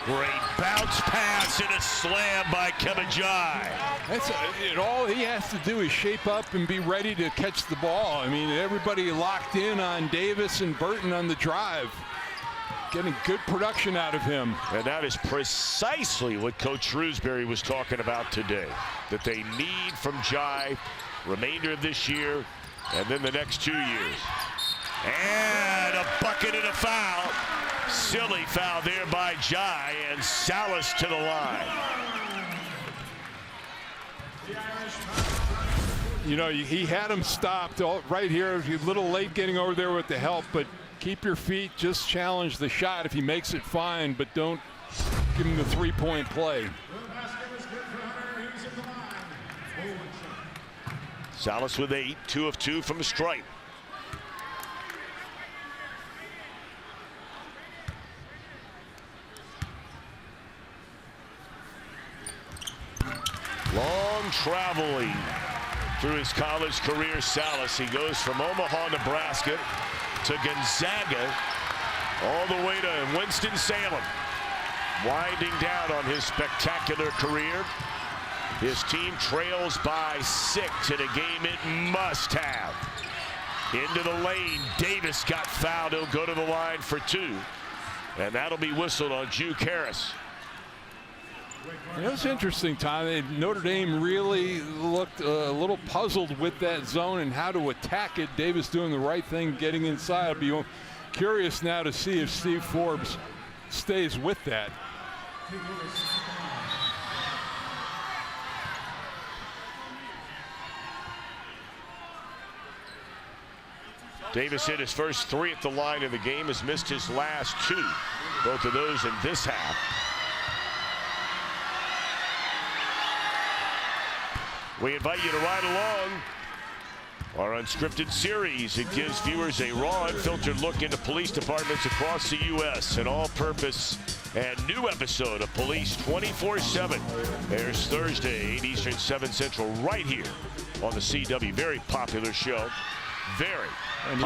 Great bounce pass and a slam by Kebajai. All he has to do is shape up and be ready to catch the ball. I mean, everybody locked in on Davis and Burton on the drive. Getting good production out of him. And that is precisely what Coach Shrewsbury was talking about today, that they need from Jai remainder of this year and then the next 2 years. And a bucket and a foul. Silly foul there by Jai, and Sallis to the line. You know, he had him stopped right here. A little late getting over there with the help, but keep your feet, just challenge the shot. If he makes it, fine, but don't give him the 3-point play. Sallis with 8, 2 of 2 from the stripe. Long traveling through his college career, Sallis. He goes from Omaha, Nebraska to Gonzaga, all the way to Winston-Salem. Winding down on his spectacular career. His team trails by 6 in a game it must have. Into the lane, Davis got fouled. He'll go to the line for 2. And that'll be whistled on Juke Harris. You know, it's interesting, Tom. Notre Dame really looked a little puzzled with that zone and how to attack it. Davis doing the right thing, getting inside. I'll be curious now to see if Steve Forbes stays with that. Davis hit his first 3 at the line of the game, has missed his last 2. Both of those in this half. We invite you to ride along our unscripted series. It gives viewers a raw, unfiltered look into police departments across the U.S. An all-purpose and new episode of Police 24/7 airs Thursday, 8 Eastern, 7 Central, right here on the CW. Very popular show. Very And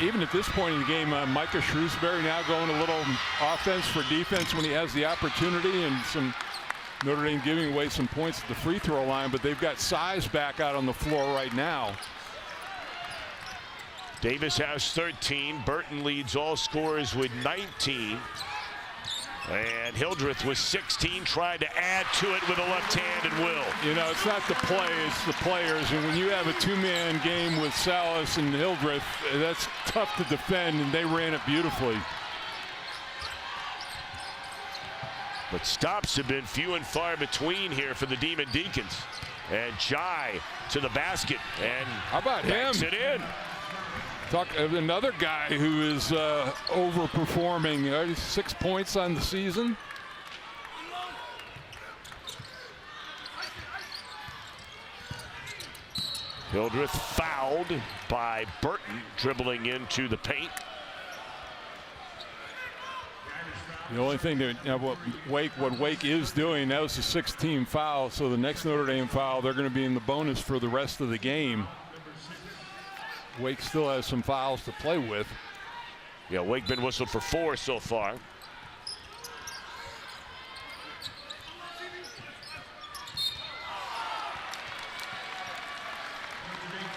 even at this point in the game, Micah Shrewsbury now going a little offense for defense when he has the opportunity, and some Notre Dame giving away some points at the free throw line, but they've got size back out on the floor right now. Davis has 13. Burton leads all scorers with 19. And Hildreth with 16, trying to add to it with a left hand and will. You know, it's not the play, it's the players. And when you have a two-man game with Sallis and Hildreth, that's tough to defend, and they ran it beautifully. But stops have been few and far between here for the Demon Deacons. And Jai to the basket, and how about him? It in. Talk another guy who is overperforming. 6 points on the season. Hildreth fouled by Burton, dribbling into the paint. The only thing that what Wake is doing, that was a 6-team foul, so the next Notre Dame foul, they're going to be in the bonus for the rest of the game. Wake still has some fouls to play with. Yeah, Wake been whistled for 4 so far.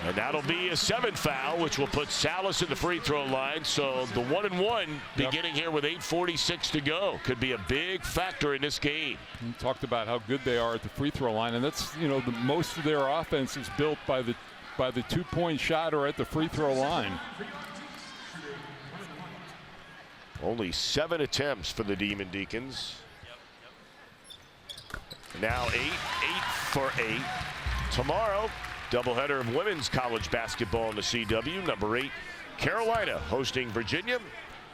And that'll be a 7th foul, which will put Sallis in the free throw line. So the 1-and-1 beginning here with 8:46 to go could be a big factor in this game. We talked about how good they are at the free throw line, and that's, you know, the most of their offense is built by the 2-point shot or at the free throw line. Only 7 attempts for the Demon Deacons. Now 8 for 8. Tomorrow, doubleheader of women's college basketball in the CW. Number 8, Carolina hosting Virginia.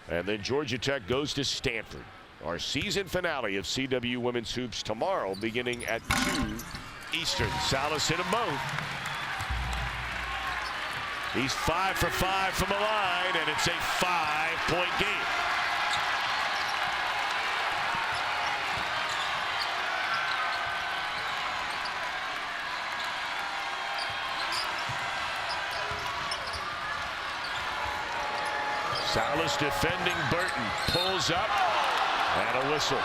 And then Georgia Tech goes to Stanford. Our season finale of CW Women's Hoops tomorrow beginning at 2 Eastern. Sallis hit them both. He's 5 for 5 from the line, and it's a 5-point game. Sallis defending Burton, pulls up, and a whistle.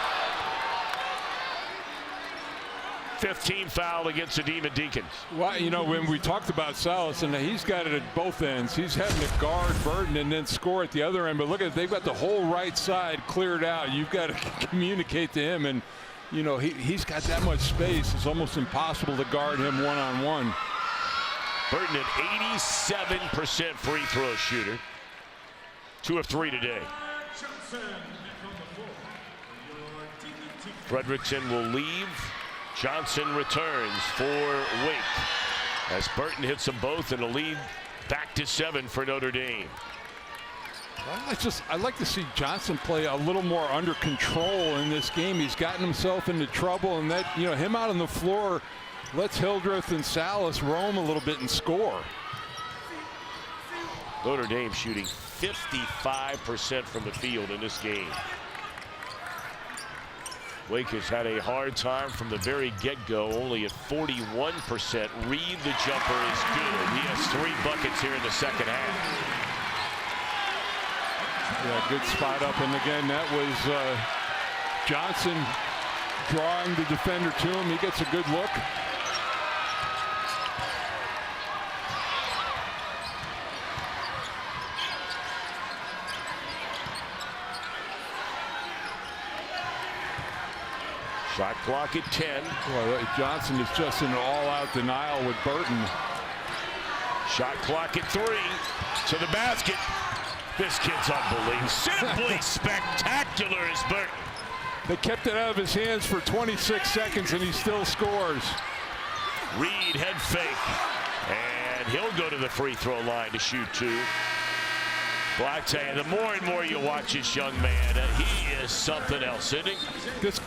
15 foul against the Demon Deacons. Well, you know, when we talked about Sallis, and he's got it at both ends. He's having to guard Burton and then score at the other end. But look at it, they've got the whole right side cleared out. You've got to communicate to him, and you know he's got that much space. It's almost impossible to guard him one-on-one. Burton, an 87% free throw shooter. 2 of 3 today. Fredrickson will leave. Johnson returns for Wake as Burton hits them both, and a lead back to 7 for Notre Dame. I'd like to see Johnson play a little more under control in this game. He's gotten himself into trouble, and that, you know, him out on the floor lets Hildreth and Sallis roam a little bit and score. Notre Dame shooting 55% from the field in this game. Wake has had a hard time from the very get-go, only at 41%. Reed, the jumper, is good. He has 3 buckets here in the second half. Yeah, good spot up, and again, that was Johnson drawing the defender to him. He gets a good look. Shot clock at 10. Well, Johnson is just in an all-out denial with Burton. Shot clock at 3. To the basket. This kid's unbelievable. Simply spectacular is Burton. They kept it out of his hands for 26 seconds, and he still scores. Reed head fake. And he'll go to the free throw line to shoot 2. Well, I tell you, the more and more you watch this young man, he is something else, isn't he? This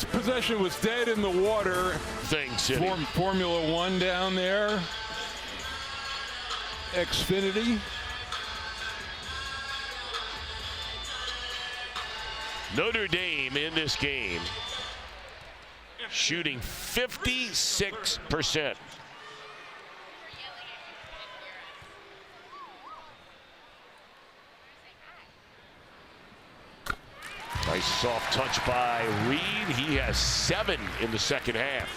possession was dead in the water. Things Formula One down there. Xfinity. Notre Dame in this game shooting 56%. Nice soft touch by Reed. He has 7 in the second half.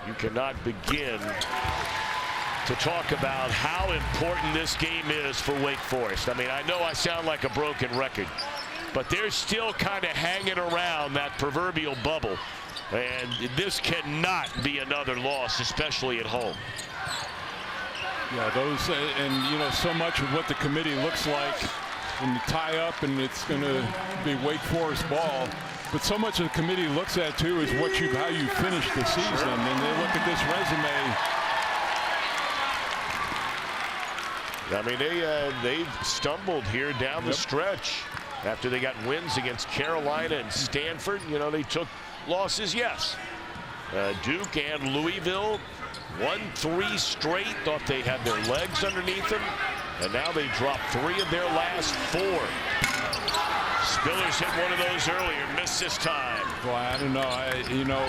You cannot begin to talk about how important this game is for Wake Forest. I mean, I know I sound like a broken record, but they're still kind of hanging around that proverbial bubble. And this cannot be another loss, especially at home. Yeah, those, and you know, so much of what the committee looks like when you tie up and it's going to be Wake Forest ball. But so much of the committee looks at, too, is how you finish the season. And they look at this resume. I mean, they've stumbled here down the stretch after they got wins against Carolina and Stanford. You know, they took losses, yes. Duke and Louisville won 3 straight. Thought they had their legs underneath them. And now they dropped 3 of their last 4. Spillers hit one of those earlier, missed this time. Well, I don't know. You know,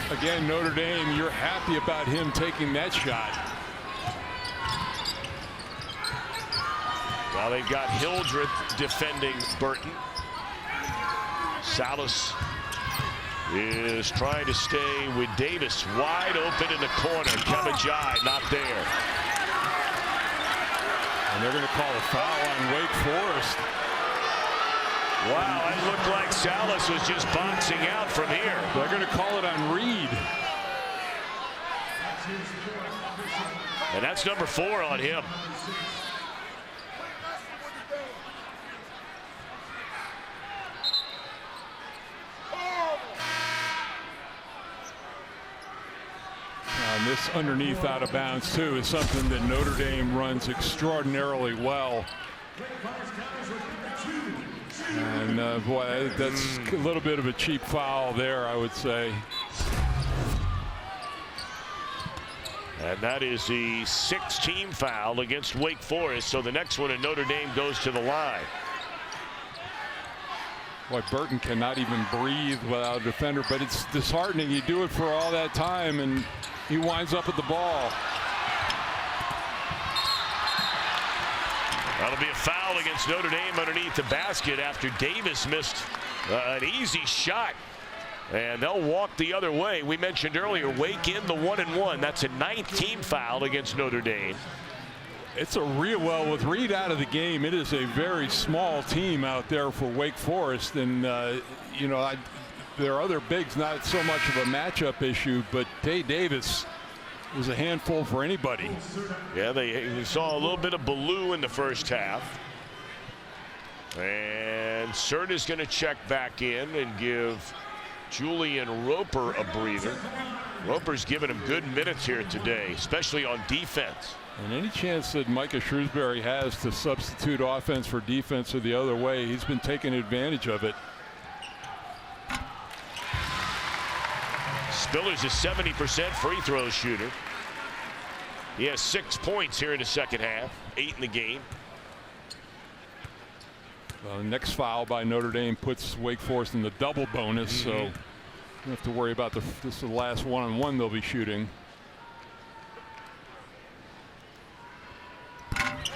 again, Notre Dame, you're happy about him taking that shot. Now they've got Hildreth defending Burton. Sallis is trying to stay with Davis. Wide open in the corner. Kevajai not there. And they're going to call a foul on Wake Forest. Wow, it looked like Sallis was just boxing out from here. They're going to call it on Reed. And that's number 4 on him. And this underneath out of bounds, too, is something that Notre Dame runs extraordinarily well. And boy, that's a little bit of a cheap foul there, I would say. And that is the 6th team foul against Wake Forest. So the next one, and Notre Dame goes to the line. Boy, Burton cannot even breathe without a defender, but it's disheartening. You do it for all that time, and he winds up with the ball. That'll be a foul against Notre Dame underneath the basket after Davis missed an easy shot. And they'll walk the other way. We mentioned earlier, Wake in the 1-1. That's a 9th team foul against Notre Dame. It's a real, well, with Reed out of the game, it is a very small team out there for Wake Forest. And, you know, there are other bigs, not so much of a matchup issue, but Tay Davis was a handful for anybody. Yeah, they saw a little bit of Ballou in the first half. And Serta's going to check back in and give Julian Roper a breather. Roper's given him good minutes here today, especially on defense. And any chance that Micah Shrewsbury has to substitute offense for defense or the other way, he's been taking advantage of it. Spiller's a 70% free throw shooter. He has 6 points here in the second half, 8 in the game. Well, the next foul by Notre Dame puts Wake Forest in the double bonus, so you don't have to worry about this is the last one-on-one they'll be shooting.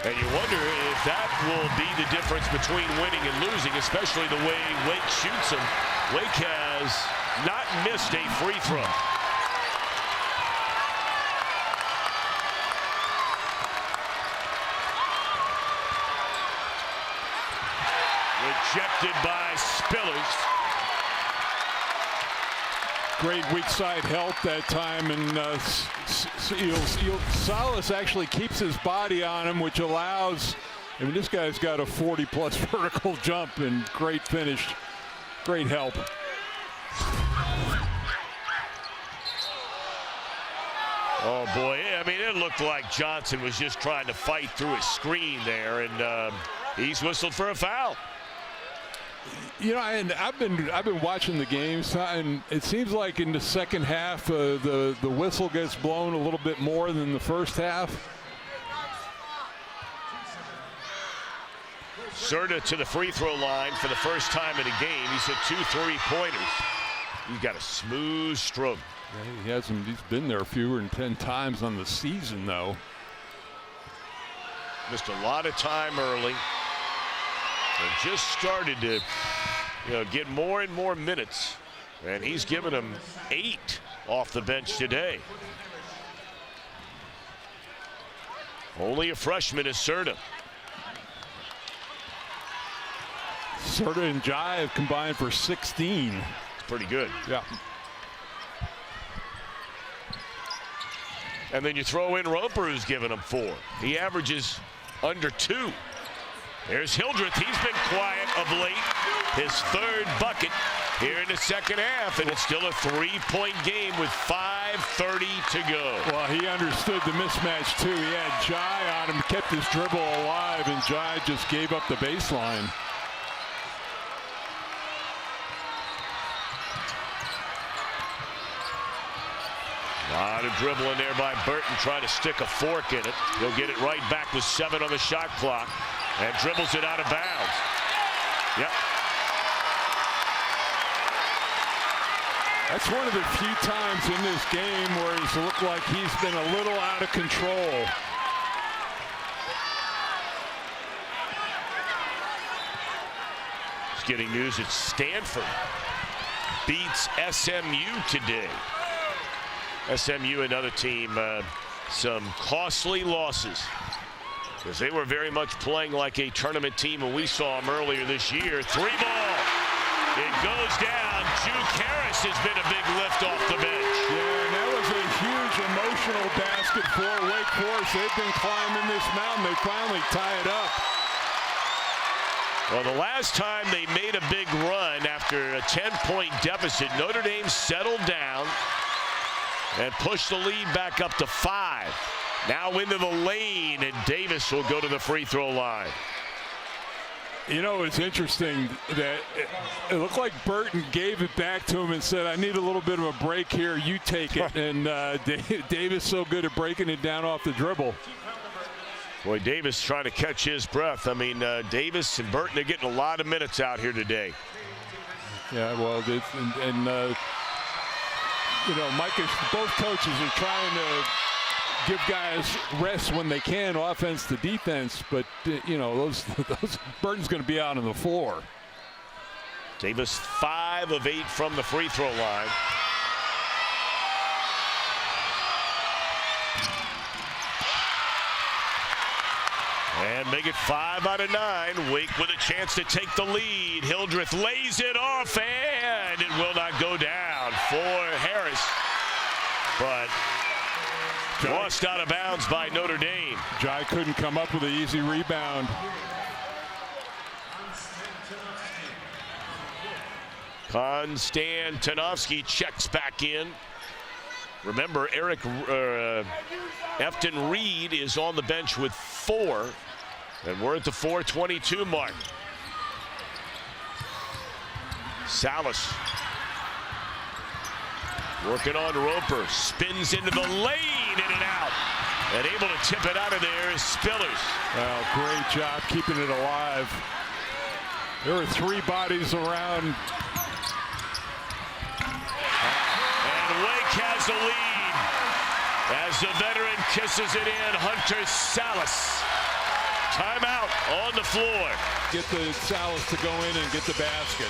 And you wonder if that will be the difference between winning and losing, especially the way Wake shoots them. Wake has not missed a free throw. Rejected by Spillers. Great weak side help that time, and Sallis actually keeps his body on him, which allows, I mean, this guy's got a 40-plus vertical jump, and great finish, great help. Oh boy, I mean, it looked like Johnson was just trying to fight through a screen there, and he's whistled for a foul. You know, and I've been watching the games, and it seems like in the second half, the whistle gets blown a little bit more than the first half. Serta to the free throw line for the first time in a game. He's hit 2 3-pointers. He's got a smooth stroke. Yeah, he's been there fewer than 10 times on the season, though. Missed a lot of time early. And just started to, get more and more minutes. And he's given him 8 off the bench today. Only a freshman is Serta. Serta and Jai have combined for 16. It's pretty good. Yeah. And then you throw in Roper, who's given him 4. He averages under 2. There's Hildreth. He's been quiet of late. His 3rd bucket here in the second half, and it's still a 3-point game with 5:30 to go. Well, he understood the mismatch, too. He had Jai on him, kept his dribble alive, and Jai just gave up the baseline. A lot of dribbling there by Burton, trying to stick a fork in it. He'll get it right back with 7 on the shot clock and dribbles it out of bounds. Yep. That's one of the few times in this game where it's looked like he's been a little out of control. It's getting news that Stanford beats SMU today. SMU, another team, some costly losses, because they were very much playing like a tournament team when we saw them earlier this year. 3-ball. It goes down. Juke Harris has been a big lift off the bench. Yeah, and that was a huge emotional basket for Wake Forest. They've been climbing this mountain. They finally tie it up. Well, the last time they made a big run after a 10-point deficit, Notre Dame settled down and pushed the lead back up to 5. Now into the lane, and Davis will go to the free throw line. You know, it's interesting that it looked like Burton gave it back to him and said, I need a little bit of a break here. You take it. And Davis so good at breaking it down off the dribble. Boy, Davis trying to catch his breath. I mean, Davis and Burton are getting a lot of minutes out here today. Yeah, well, Markus, both coaches are trying to give guys rest when they can, offense to defense, but those Burton's going to be out on the floor. Davis 5 of 8 from the free throw line. And make it 5 out of 9. Wake with a chance to take the lead. Hildreth lays it off, and it will not go down for Harris. But lost out of bounds by Notre Dame. Jai couldn't come up with an easy rebound. Konstantinovsky checks back in. Remember, Efton Reed is on the bench with 4. And we're at the 4:22 mark. Sallis working on Roper. Spins into the lane, in and out. And able to tip it out of there is Spillers. Well, great job keeping it alive. There were 3 bodies around. And Wake has the lead as the veteran kisses it in. Hunter Sallis. Timeout on the floor. Get the Sallis to go in and get the basket.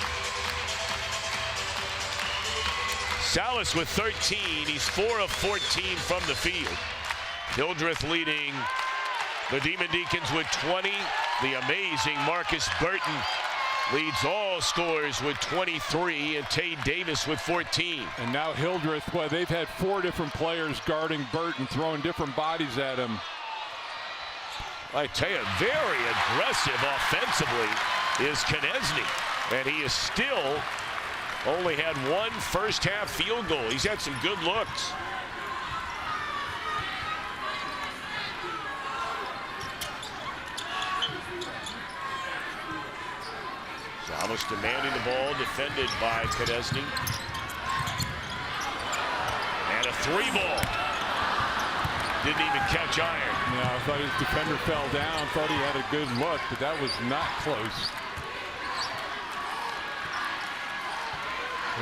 Sallis with 13. He's 4 of 14 from the field. Hildreth leading the Demon Deacons with 20. The amazing Markus Burton leads all scorers with 23, and Tay Davis with 14. And now Hildreth, well, they've had 4 different players guarding Burton, throwing different bodies at him. I tell you, very aggressive offensively is Konechny, and he is still only had 1 first-half field goal. He's had some good looks. Sallis demanding the ball, defended by Konechny. And a 3-ball. Didn't even catch iron. Yeah, I thought his defender fell down, thought he had a good look, but that was not close.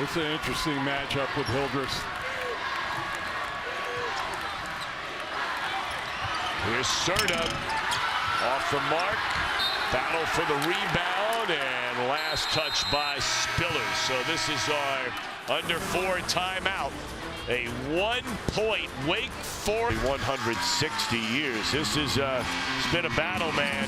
It's an interesting matchup with Hildreth. Here's Serta off the mark. Battle for the rebound, and last touch by Spillers. So this is our under 4 timeout. A 1-point Wake Forest. 160 years. This is it's been a battle, man.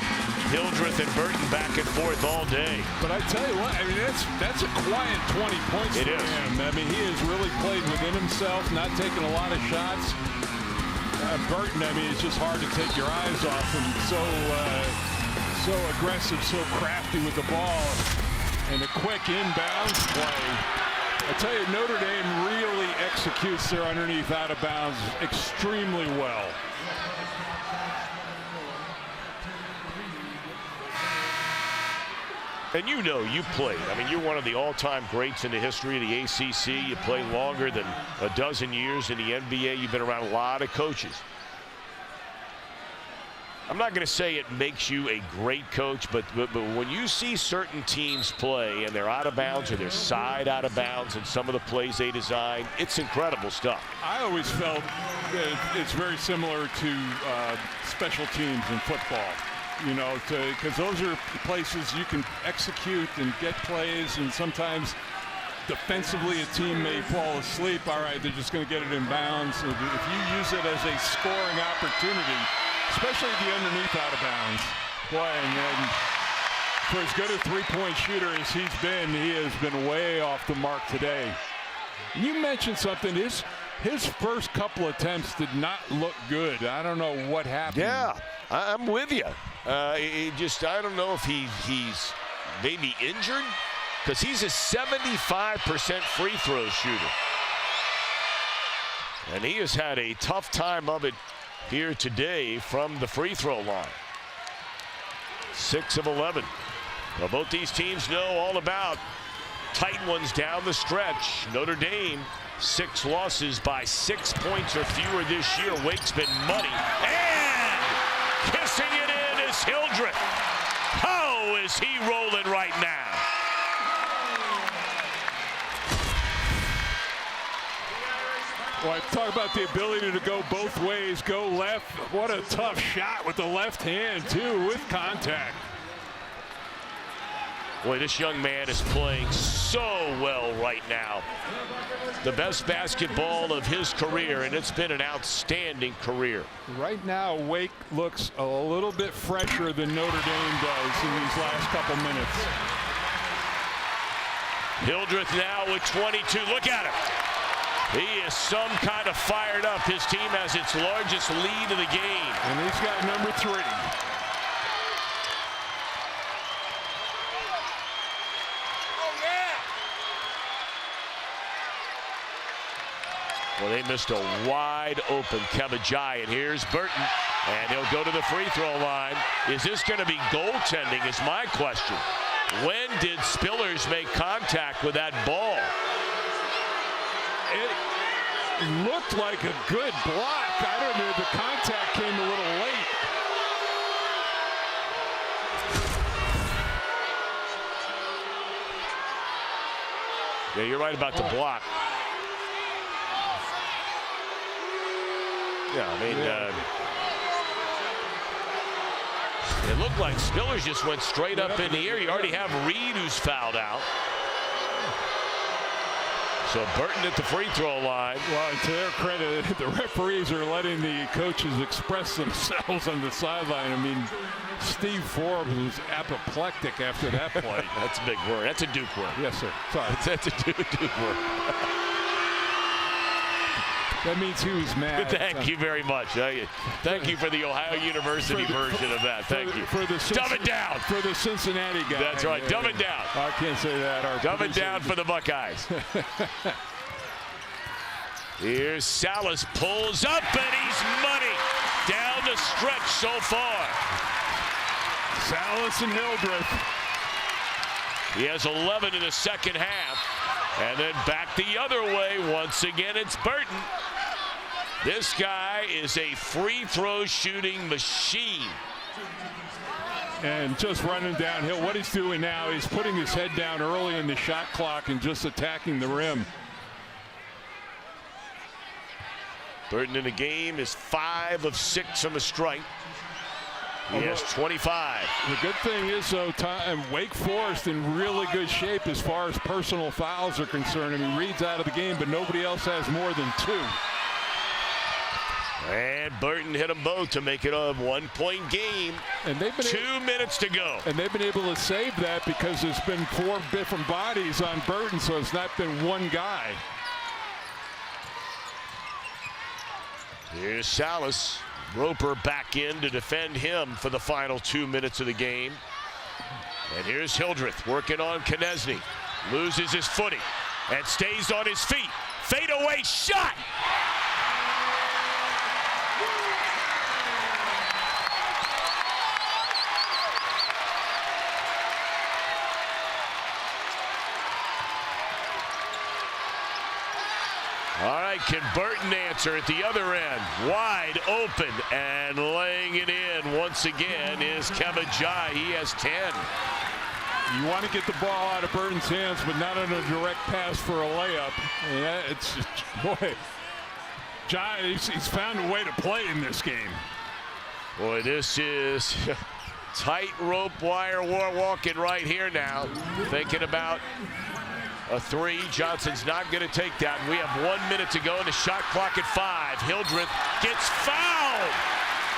Hildreth and Burton back and forth all day. But I tell you what, I mean, that's a quiet 20 points for him. I mean, he has really played within himself, not taking a lot of shots. Burton, I mean, it's just hard to take your eyes off him. So aggressive, so crafty with the ball, and a quick inbounds play. I tell you, Notre Dame really executes their underneath out of bounds extremely well. And you know, you played. I mean, you're one of the all-time greats in the history of the ACC. You play longer than a dozen years in the NBA. You've been around a lot of coaches. I'm not going to say it makes you a great coach, but when you see certain teams play and they're out of bounds or they're side out of bounds in some of the plays they design, it's incredible stuff. I always felt that it's very similar to special teams in football. You know, because those are places you can execute and get plays, and sometimes defensively a team may fall asleep. All right, they're just going to get it in bounds. If you use it as a scoring opportunity, especially the underneath out of bounds play, and for as good a three-point shooter as he has been way off the mark today. You mentioned something. His first couple attempts did not look good. I don't know what happened. Yeah, I'm with you. I don't know if he's maybe injured, because he's a 75% free throw shooter. And he has had a tough time of it here today from the free throw line. 6 of 11. Well, both these teams know all about tight ones down the stretch. Notre Dame, 6 losses by 6 points or fewer this year. Wake's been muddy. And kissing it in is Hildreth. How is he rolling right now? Well, I talk about the ability to go both ways, go left. What a tough shot with the left hand, too, with contact. Boy, this young man is playing so well right now. The best basketball of his career, and it's been an outstanding career. Right now, Wake looks a little bit fresher than Notre Dame does in these last couple minutes. Hildreth now with 22. Look at him. He is some kind of fired up. His team has its largest lead of the game. And he's got number 3. Well, they missed a wide open Kebajai, and here's Burton, and he'll go to the free throw line. Is this going to be goaltending is my question. When did Spillers make contact with that ball? It looked like a good block. I don't know, the contact came a little late. Yeah, you're right about the block. Yeah, I mean, it looked like Spillers just went straight up in the air. You already have Reed, who's fouled out. So Burton at the free throw line. Well, to their credit, the referees are letting the coaches express themselves on the sideline. I mean, Steve Forbes was apoplectic after that play. That's a big word. That's a Duke word. Yes, sir. Sorry. That's a Duke word. That means he was mad. Thank you very much. Thank you for the Ohio University version of that. Thank you. Dumb it down. For the Cincinnati guy. That's right. Yeah. Dumb it down. I can't say that. Dumb it down for the Buckeyes. Here's Sallis, pulls up, and he's money down the stretch so far. Sallis and Hildreth. He has 11 in the second half. And then back the other way. Once again, it's Burton. This guy is a free throw shooting machine. and just running downhill. What he's doing now, he's putting his head down early in the shot clock and just attacking the rim. Burton in the game is 5 of 6 from the stripe. He has 25. The good thing is, though, Wake Forest in really good shape as far as personal fouls are concerned. I mean, Reed's out of the game, but nobody else has more than 2. And Burton hit them both to make it a 1-point game. And they've been 2 minutes to go. And they've been able to save that because there's been 4 different bodies on Burton, so it's not been one guy. Here's Sallis. Roper back in to defend him for the final 2 minutes of the game. And here's Hildreth working on Konechny. Loses his footing and stays on his feet. Fadeaway shot. All right, can Burton answer at the other end? Wide open and laying it in once again is Kevin Jai. He has 10. You want to get the ball out of Burton's hands, but not on a direct pass for a layup. Yeah, it's boy, Jai, he's found a way to play in this game. Boy, this is tightrope wire war walking right here now. Thinking about a 3. Johnson's not going to take that. We have 1 minute to go and the shot clock at 5. Hildreth gets fouled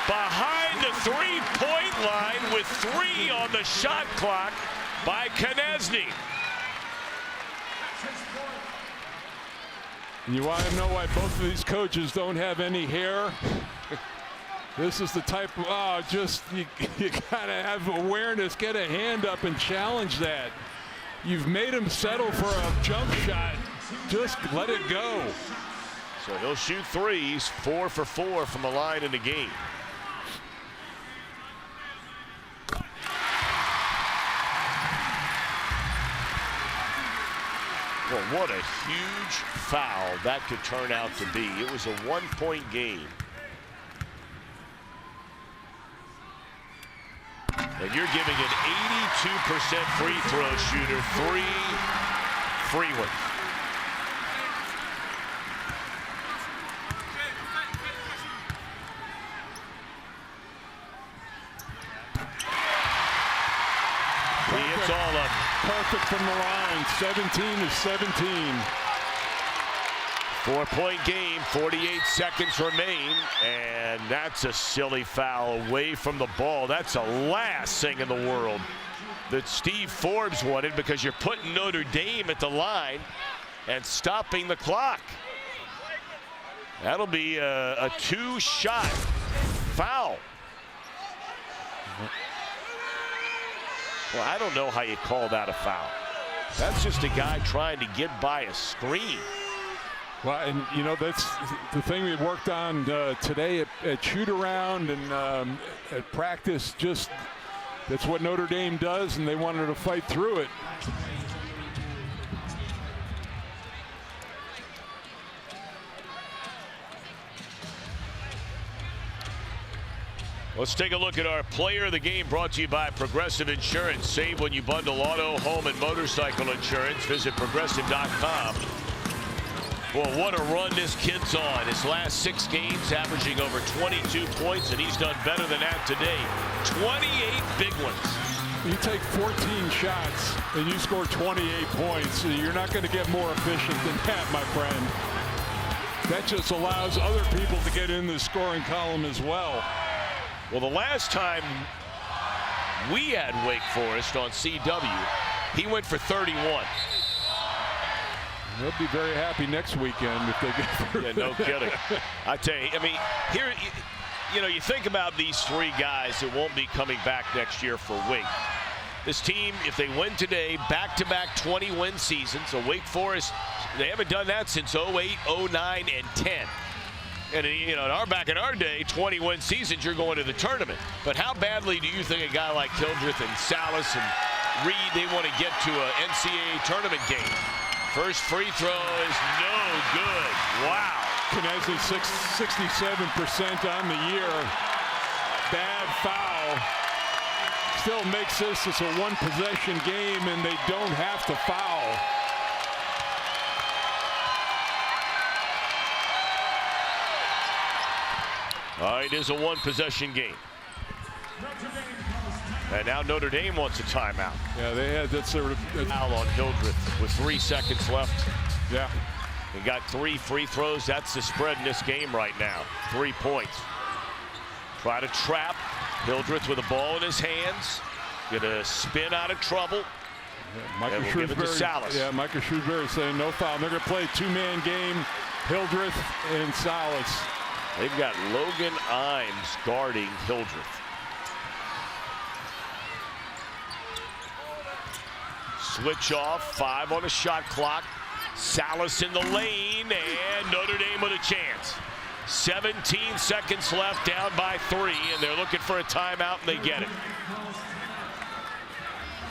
behind the 3-point line with 3 on the shot clock by Konechny. You want to know why both of these coaches don't have any hair? This is the type of, you got to have awareness, get a hand up and challenge that. You've made him settle for a jump shot. Just let it go. So he'll shoot 3s, 4 for 4 from the line in the game. Well, what a huge foul that could turn out to be. It was a 1-point game. And you're giving an 82% free throw shooter 3 free ones. It's all up. Perfect from the line. 17 to 17. 4-point game, 48 seconds remain, and that's a silly foul away from the ball. That's the last thing in the world that Steve Forbes wanted, because you're putting Notre Dame at the line and stopping the clock. That'll be a 2-shot foul. Well, I don't know how you call that a foul. That's just a guy trying to get by a screen. Well, and you know, that's the thing we worked on today at shoot around and at practice. Just that's what Notre Dame does, and they wanted to fight through it. Let's take a look at our player of the game, brought to you by Progressive Insurance. Save when you bundle auto, home, and motorcycle insurance. Visit progressive.com. Well, what a run this kid's on. His last 6 games averaging over 22 points, and he's done better than that today. 28 big ones. You take 14 shots and you score 28 points. You're not going to get more efficient than that, my friend. That just allows other people to get in the scoring column as well. Well, the last time we had Wake Forest on CW, he went for 31. They'll be very happy next weekend if they get through. Yeah, no kidding. I tell you, I mean, here, you know, you think about these 3 guys that won't be coming back next year for Wake. This team, if they win today, back-to-back 20-win seasons. So Wake Forest, they haven't done that since 08, 09, and 10. And, you know, back in our day, 20-win seasons, you're going to the tournament. But how badly do you think a guy like Hildreth and Sallis and Reed, they want to get to an NCAA tournament game? First free throw is no good. Wow. Konechny 67% on the year. Bad foul. still makes this a one-possession game, and they don't have to foul. All right, it is a one-possession game. And now Notre Dame wants a timeout. Yeah, they had that sort of foul on Hildreth with 3 seconds left. Yeah. He got 3 free throws. That's the spread in this game right now. 3 points. Try to trap Hildreth with a ball in his hands. Gonna spin out of trouble. Yeah, and we'll give it to Sallis. Yeah, Markus Burton saying no foul. They're gonna play a 2-man game. Hildreth and Sallis. They've got Logan Imes guarding Hildreth. Switch off, 5 on the shot clock. Sallis in the lane, and Notre Dame with a chance. 17 seconds left, down by 3, and they're looking for a timeout, and they get it.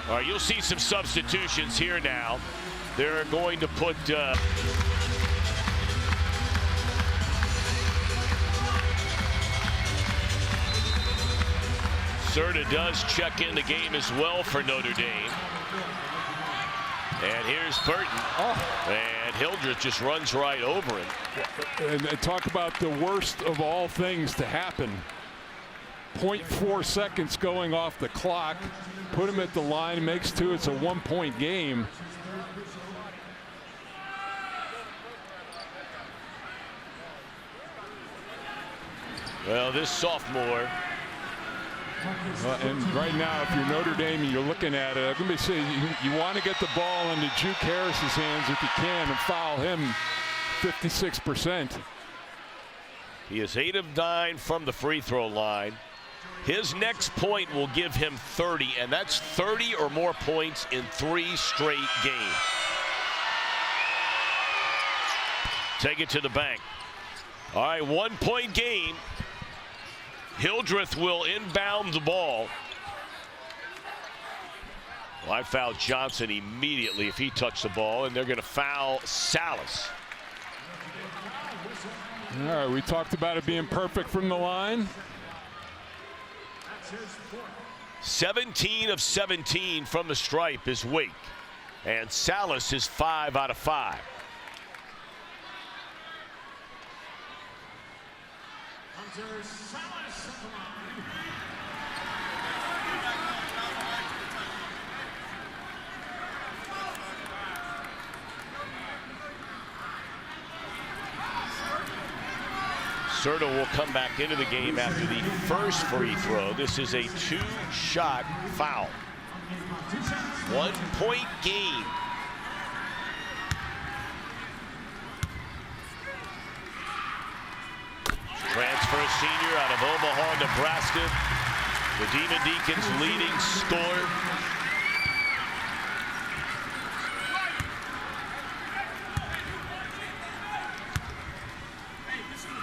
All right, you'll see some substitutions here now. They're going to put Serta does check in the game as well for Notre Dame. And here's Burton. And Hildreth just runs right over him. And talk about the worst of all things to happen. 0.4 seconds going off the clock. Put him at the line, makes 2. It's a 1-point game. Well, this sophomore. And right now, if you're Notre Dame and you're looking at it, I'm going to say you want to get the ball into Juke Harris's hands if you can and foul him 56%. He is 8 of 9 from the free throw line. His next point will give him 30, and that's 30 or more points in 3 straight games. Take it to the bank. All right, 1-point game. Hildreth will inbound the ball. Well, I fouled Johnson immediately if he touched the ball, and they're going to foul Sallis. All right, we talked about it being perfect from the line. 17 of 17 from the stripe is Wake, and Sallis is 5 out of 5. Serta will come back into the game after the first free throw. This is a 2-shot foul. 1-point game. Transfer senior out of Omaha, Nebraska. The Demon Deacons leading scorer.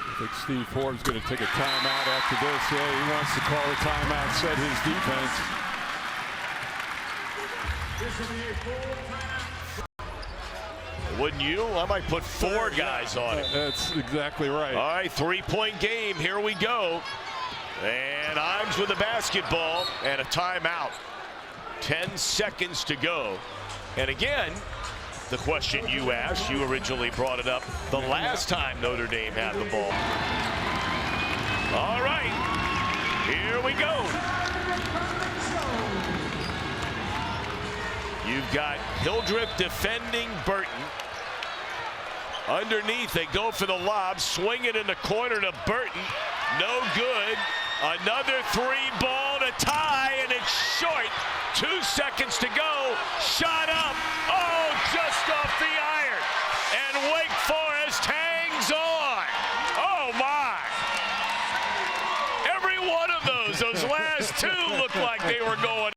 I think Steve Forbes going to take a timeout after this. Yeah, he wants to call a timeout, set his defense. Wouldn't you? I might put 4 guys on it. That's exactly right. All right, 3-point game. Here we go. And Imes with the basketball and a timeout. 10 seconds to go. And again, the question you asked, you originally brought it up the last time Notre Dame had the ball. All right, here we go. You've got Hildreth defending Burton. Underneath, they go for the lob, swing it in the corner to Burton. No good. Another 3-ball to tie, and it's short. 2 seconds to go. Shot up. Oh, just off the iron. And Wake Forest hangs on. Oh, my. Every one of those last 2 looked like they were going